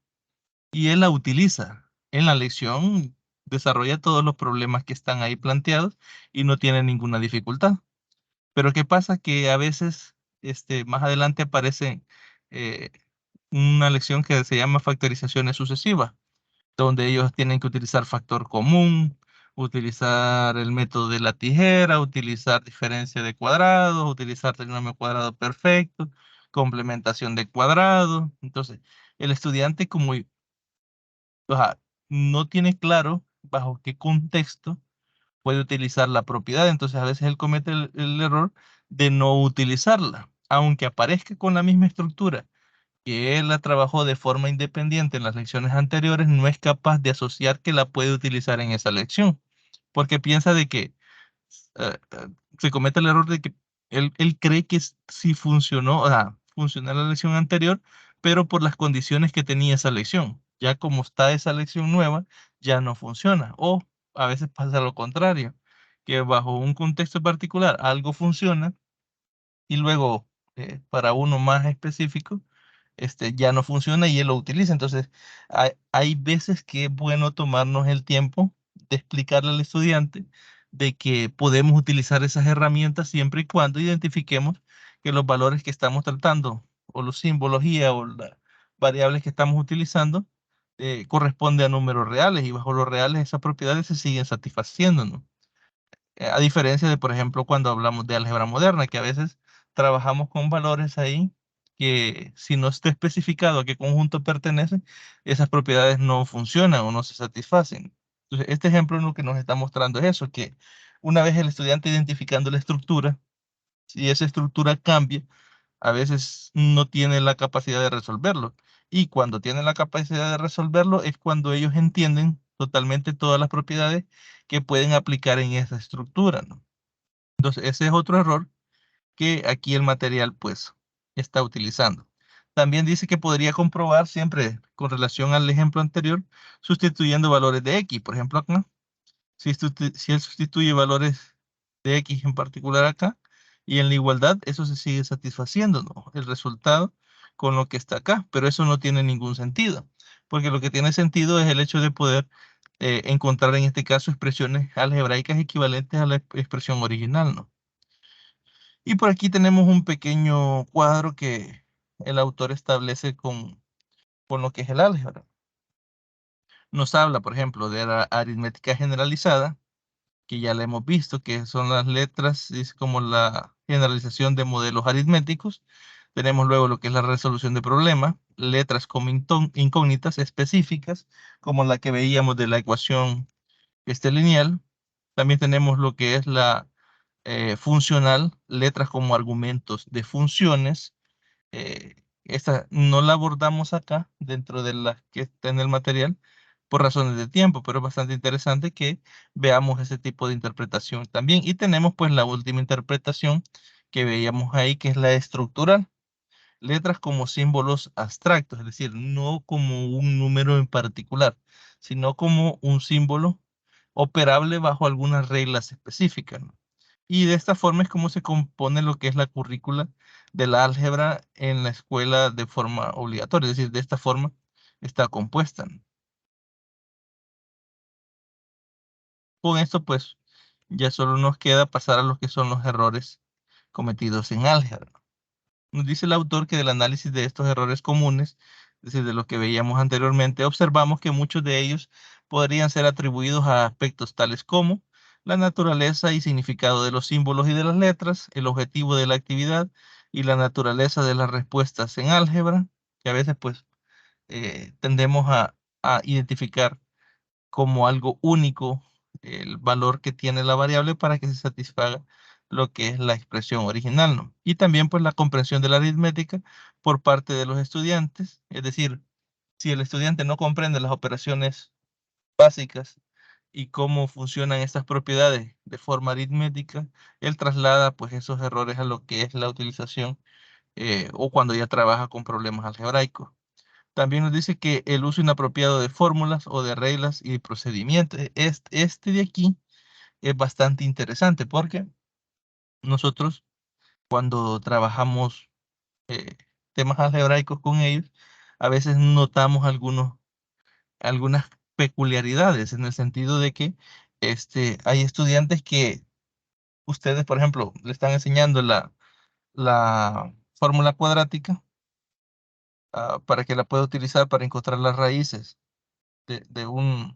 y él la utiliza. En la lección desarrolla todos los problemas que están ahí planteados y no tiene ninguna dificultad. Pero ¿qué pasa? Que a veces más adelante aparece eh, una lección que se llama factorizaciones sucesivas, donde ellos tienen que utilizar factor común, utilizar el método de la tijera, utilizar diferencia de cuadrados, utilizar trinomio cuadrado perfecto, complementación de cuadrados. Entonces, el estudiante como o sea, no tiene claro bajo qué contexto puede utilizar la propiedad. Entonces, a veces él comete el error de no utilizarla, aunque aparezca con la misma estructura que él la trabajó de forma independiente en las lecciones anteriores, no es capaz de asociar que la puede utilizar en esa lección, porque piensa de que se comete el error de que él cree que si funcionó, o sea, funcionó en la lección anterior, pero por las condiciones que tenía esa lección. Ya como está esa lección nueva, ya no funciona. O a veces pasa lo contrario, que bajo un contexto particular algo funciona y luego para uno más específico, ya no funciona y él lo utiliza. Entonces, hay veces que es bueno tomarnos el tiempo de explicarle al estudiante de que podemos utilizar esas herramientas siempre y cuando identifiquemos que los valores que estamos tratando o los simbología o las variables que estamos utilizando corresponden a números reales y bajo los reales esas propiedades se siguen satisfaciendo, ¿no? A diferencia de, por ejemplo, cuando hablamos de álgebra moderna, que a veces trabajamos con valores ahí que si no está especificado a qué conjunto pertenece, esas propiedades no funcionan o no se satisfacen. Entonces, este ejemplo lo que nos está mostrando es eso, que una vez el estudiante identificando la estructura, si esa estructura cambia, a veces no tiene la capacidad de resolverlo. Y cuando tienen la capacidad de resolverlo es cuando ellos entienden totalmente todas las propiedades que pueden aplicar en esa estructura, ¿no? Entonces, ese es otro error que aquí el material pues está utilizando. También dice que podría comprobar siempre con relación al ejemplo anterior, sustituyendo valores de X. Por ejemplo, acá si él sustituye valores de X en particular acá, y en la igualdad, eso se sigue satisfaciendo, ¿no? El resultado con lo que está acá, pero eso no tiene ningún sentido, porque lo que tiene sentido es el hecho de poder encontrar en este caso expresiones algebraicas equivalentes a la expresión original, ¿no? Y por aquí tenemos un pequeño cuadro que el autor establece con lo que es el álgebra. Nos habla, por ejemplo, de la aritmética generalizada, que ya la hemos visto, que son las letras, es como la generalización de modelos aritméticos. Tenemos luego lo que es la resolución de problemas, letras como incógnitas específicas, como la que veíamos de la ecuación lineal. También tenemos lo que es la funcional, letras como argumentos de funciones. Esta no la abordamos acá dentro de las que está en el material por razones de tiempo, pero es bastante interesante que veamos ese tipo de interpretación también. Y tenemos pues la última interpretación que veíamos ahí, que es la estructural. Letras como símbolos abstractos, es decir, no como un número en particular, sino como un símbolo operable bajo algunas reglas específicas, ¿no? Y de esta forma es como se compone lo que es la currícula de la álgebra en la escuela de forma obligatoria, es decir, de esta forma está compuesta, ¿no? Con esto, pues, ya solo nos queda pasar a lo que son los errores cometidos en álgebra. Nos dice el autor que del análisis de estos errores comunes, es decir, de lo que veíamos anteriormente, observamos que muchos de ellos podrían ser atribuidos a aspectos tales como la naturaleza y significado de los símbolos y de las letras, el objetivo de la actividad y la naturaleza de las respuestas en álgebra, que a veces pues tendemos a identificar como algo único el valor que tiene la variable para que se satisfaga lo que es la expresión original, ¿no? Y también pues la comprensión de la aritmética por parte de los estudiantes, es decir, si el estudiante no comprende las operaciones básicas y cómo funcionan estas propiedades de forma aritmética, él traslada pues esos errores a lo que es la utilización o cuando ya trabaja con problemas algebraicos. También nos dice que el uso inapropiado de fórmulas o de reglas y procedimientos. Este de aquí es bastante interesante porque nosotros cuando trabajamos eh, temas algebraicos con ellos, a veces notamos algunas peculiaridades en el sentido de que hay estudiantes que ustedes, por ejemplo, le están enseñando la fórmula cuadrática para que la pueda utilizar para encontrar las raíces de una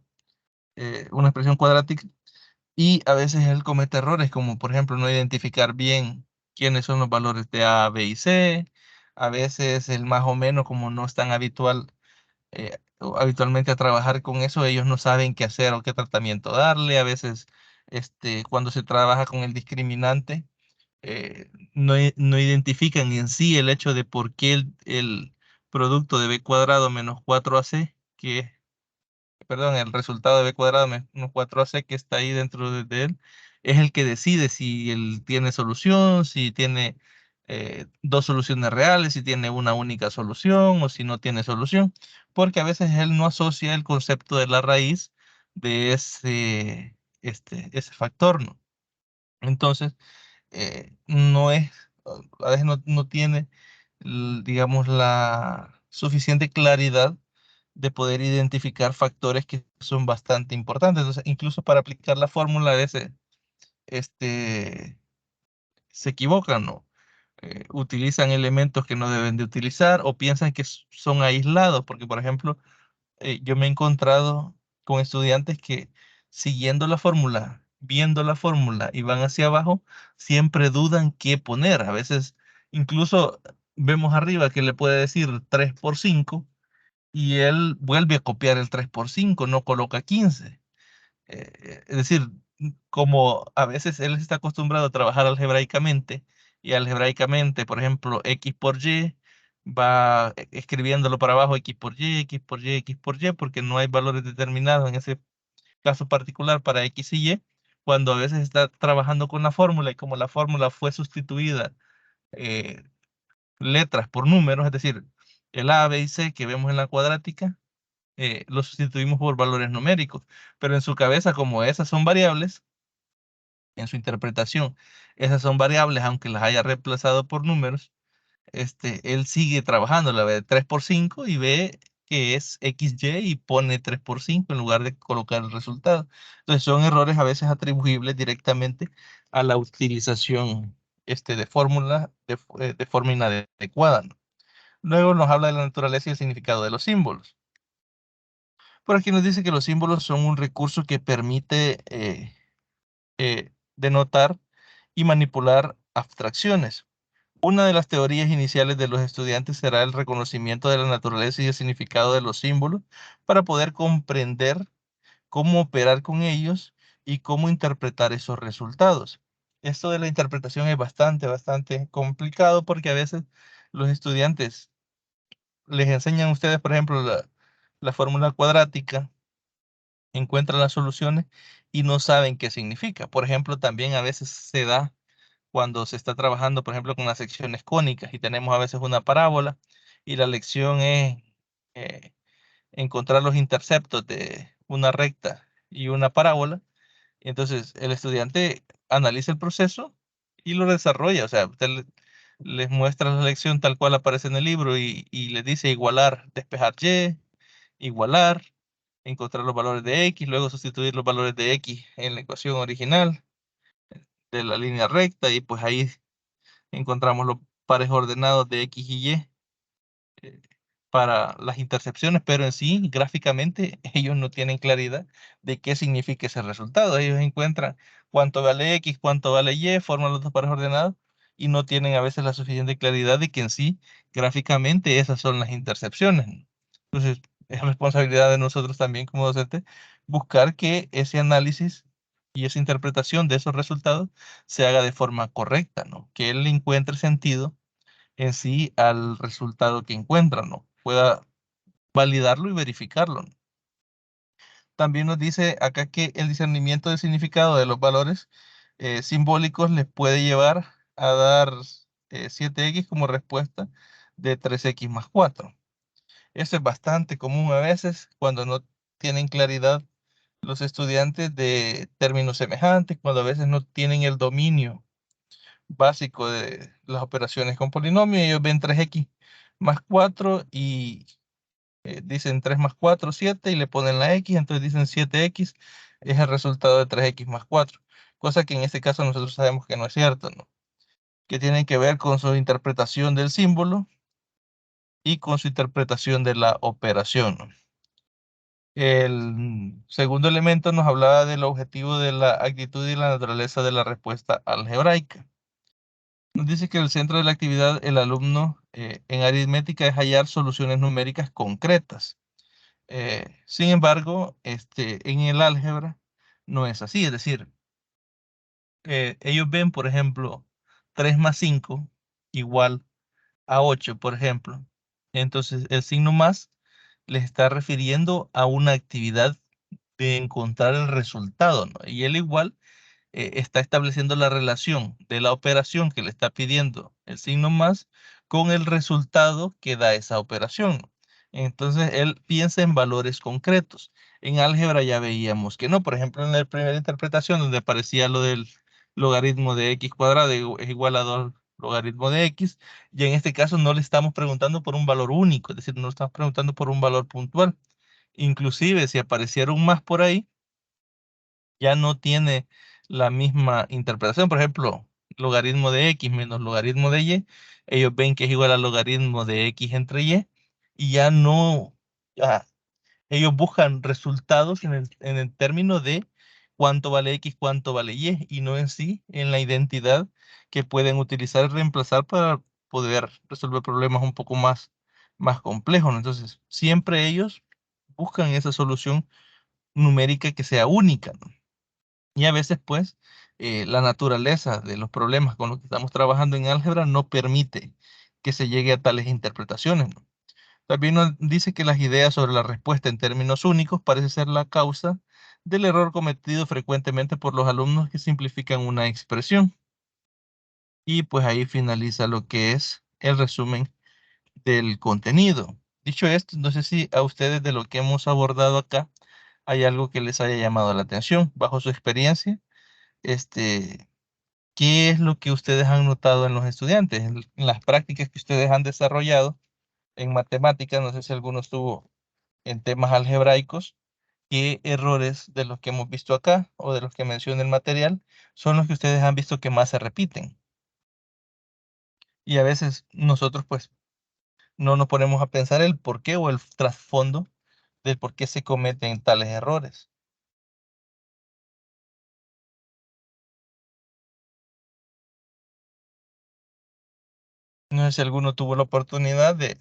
expresión cuadrática y a veces él comete errores como por ejemplo no identificar bien quiénes son los valores de A, B y C. A veces el más o menos como no es tan habitual o habitualmente a trabajar con eso, ellos no saben qué hacer o qué tratamiento darle. A veces cuando se trabaja con el discriminante no identifican en sí el hecho de por qué el producto de B cuadrado menos 4AC, perdón, el resultado de B cuadrado menos 4AC que está ahí dentro de él, es el que decide si él tiene solución, si tiene dos soluciones reales, si tiene una única solución o si no tiene solución, porque a veces él no asocia el concepto de la raíz de ese factor, ¿no? Entonces, no es, a veces no tiene, digamos, la suficiente claridad de poder identificar factores que son bastante importantes. Entonces, incluso para aplicar la fórmula a veces este, se equivocan, ¿no? Utilizan elementos que no deben de utilizar o piensan que son aislados, porque por ejemplo, yo me he encontrado con estudiantes que siguiendo la fórmula, viendo la fórmula y van hacia abajo, siempre dudan qué poner. A veces incluso vemos arriba que le puede decir 3 por 5 y él vuelve a copiar el 3 por 5, no coloca 15. Es decir, como a veces él está acostumbrado a trabajar algebraicamente y algebraicamente, por ejemplo, X por Y, va escribiéndolo para abajo X por Y, X por Y, X por Y, porque no hay valores determinados en ese caso particular para X y Y, cuando a veces está trabajando con la fórmula y como la fórmula fue sustituida eh, letras por números, es decir, el A, B y C que vemos en la cuadrática, lo sustituimos por valores numéricos, pero en su cabeza, como esas son variables, en su interpretación, esas son variables, aunque las haya reemplazado por números, él sigue trabajando, la ve 3 por 5 y ve que es XY y pone 3 por 5 en lugar de colocar el resultado. Entonces son errores a veces atribuibles directamente a la utilización de fórmulas de forma inadecuada, ¿no? Luego nos habla de la naturaleza y el significado de los símbolos. Por aquí nos dice que los símbolos son un recurso que permite denotar y manipular abstracciones. Una de las teorías iniciales de los estudiantes será el reconocimiento de la naturaleza y el significado de los símbolos para poder comprender cómo operar con ellos y cómo interpretar esos resultados. Esto de la interpretación es bastante complicado porque a veces los estudiantes les enseñan a ustedes, por ejemplo, la fórmula cuadrática, encuentran las soluciones y no saben qué significa. Por ejemplo, también a veces se da cuando se está trabajando, por ejemplo, con las secciones cónicas y tenemos a veces una parábola y la lección es eh, encontrar los interceptos de una recta y una parábola. Entonces, el estudiante analiza el proceso y lo desarrolla. O sea, usted les muestra la lección tal cual aparece en el libro y les dice igualar, despejar Y, igualar, encontrar los valores de X, luego sustituir los valores de X en la ecuación original de la línea recta y pues ahí encontramos los pares ordenados de X y Y eh, para las intercepciones, pero en sí, gráficamente, ellos no tienen claridad de qué significa ese resultado. Ellos encuentran cuánto vale X, cuánto vale Y, forman los dos pares ordenados y no tienen a veces la suficiente claridad de que en sí, gráficamente, esas son las intercepciones. Entonces, es responsabilidad de nosotros también como docentes buscar que ese análisis y esa interpretación de esos resultados se haga de forma correcta, ¿no? Que él le encuentre sentido en sí al resultado que encuentran, ¿no? Pueda validarlo y verificarlo, ¿no? También nos dice acá que el discernimiento del significado de los valores simbólicos les puede llevar a dar 7x como respuesta de 3x más 4. Eso es bastante común a veces cuando no tienen claridad los estudiantes de términos semejantes, cuando a veces no tienen el dominio básico de las operaciones con polinomio. Ellos ven 3x más 4 y dicen 3 más 4, 7 y le ponen la x, entonces dicen 7x es el resultado de 3x más 4, cosa que en este caso nosotros sabemos que no es cierto, ¿no? Que tiene que ver con su interpretación del símbolo y con su interpretación de la operación, ¿no? El segundo elemento nos hablaba del objetivo de la actitud y la naturaleza de la respuesta algebraica. Nos dice que el centro de la actividad, el alumno en aritmética es hallar soluciones numéricas concretas. Sin embargo, en el álgebra no es así. Es decir, ellos ven, por ejemplo, 3 más 5 igual a 8, por ejemplo. Entonces, el signo más les está refiriendo a una actividad de encontrar el resultado, ¿no? Y el igual está estableciendo la relación de la operación que le está pidiendo el signo más, con el resultado que da esa operación. Entonces él piensa en valores concretos. En álgebra ya veíamos que no. Por ejemplo, en la primera interpretación donde aparecía lo del logaritmo de x cuadrado es igual a 2 logaritmo de x, y en este caso no le estamos preguntando por un valor único, es decir, no le estamos preguntando por un valor puntual. Inclusive si apareciera un más por ahí, ya no tiene la misma interpretación. Por ejemplo, logaritmo de x menos logaritmo de y, ellos ven que es igual al logaritmo de x entre y ya no, ya, ellos buscan resultados en el término de cuánto vale x, cuánto vale y no en sí en la identidad que pueden utilizar y reemplazar para poder resolver problemas un poco más complejos, ¿no? Entonces, siempre ellos buscan esa solución numérica que sea única, ¿no? Y a veces, pues, la naturaleza de los problemas con los que estamos trabajando en álgebra no permite que se llegue a tales interpretaciones, ¿no? También nos dice que las ideas sobre la respuesta en términos únicos parece ser la causa del error cometido frecuentemente por los alumnos que simplifican una expresión. Y pues ahí finaliza lo que es el resumen del contenido. Dicho esto, no sé si a ustedes de lo que hemos abordado acá hay algo que les haya llamado la atención bajo su experiencia. Este, ¿qué es lo que ustedes han notado en los estudiantes, en las prácticas que ustedes han desarrollado en matemáticas? No sé si alguno estuvo en temas algebraicos. ¿Qué errores de los que hemos visto acá o de los que menciona el material son los que ustedes han visto que más se repiten? Y a veces nosotros pues no nos ponemos a pensar el por qué o el trasfondo del por qué se cometen tales errores. No sé si alguno tuvo la oportunidad de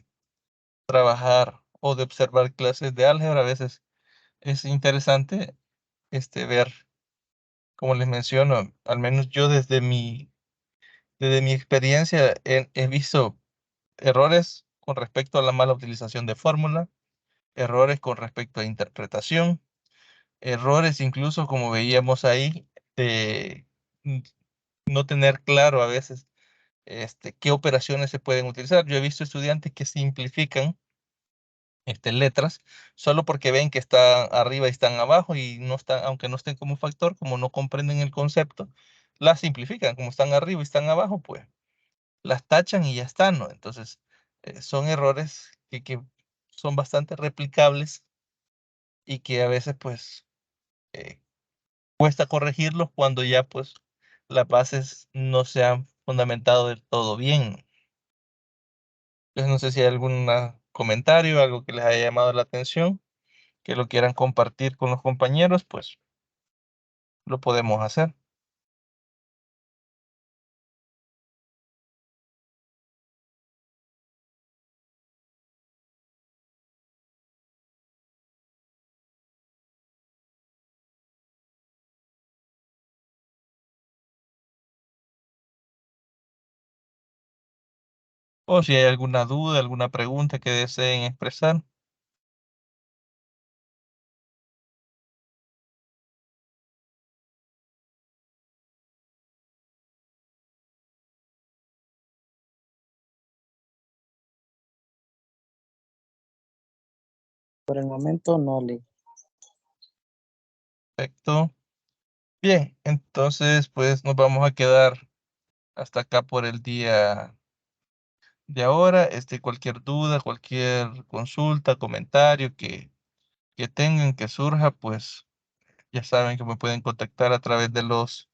trabajar o de observar clases de álgebra. A veces es interesante ver, como les menciono, al menos yo desde mi experiencia he visto errores con respecto a la mala utilización de fórmula, errores con respecto a interpretación, errores incluso como veíamos ahí de mm, no tener claro a veces qué operaciones se pueden utilizar. Yo he visto estudiantes que simplifican letras solo porque ven que están arriba y están abajo y no están, aunque no estén como factor, como no comprenden el concepto, las simplifican. Como están arriba y están abajo, pues las tachan y ya están, ¿no? Entonces, son errores que son bastante replicables y que a veces, pues, eh, cuesta corregirlos cuando ya, pues, las bases no se han fundamentado del todo bien. Entonces, no sé si hay algún comentario, algo que les haya llamado la atención, que lo quieran compartir con los compañeros, pues, lo podemos hacer. O si hay alguna duda, alguna pregunta que deseen expresar. Por el momento no le. Perfecto. Bien, entonces, pues, nos vamos a quedar hasta acá por el día de ahora. Cualquier duda, cualquier consulta, comentario que tengan, que surja, pues ya saben que me pueden contactar a través de los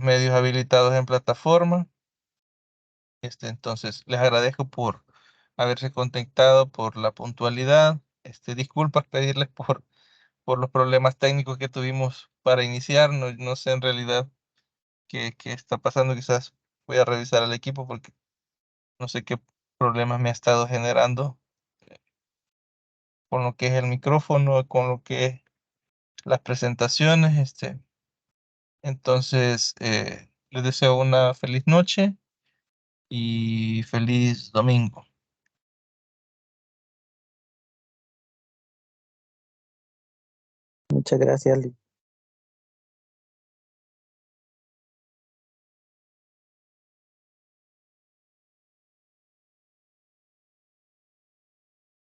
medios habilitados en plataforma. Entonces, les agradezco por haberse contactado, por la puntualidad. Disculpas pedirles por los problemas técnicos que tuvimos para iniciar. No, no sé en realidad qué está pasando. Quizás voy a revisar al equipo porque no sé qué problemas me ha estado generando con lo que es el micrófono, con lo que es las presentaciones. Entonces, les deseo una feliz noche y feliz domingo. Muchas gracias, Lee.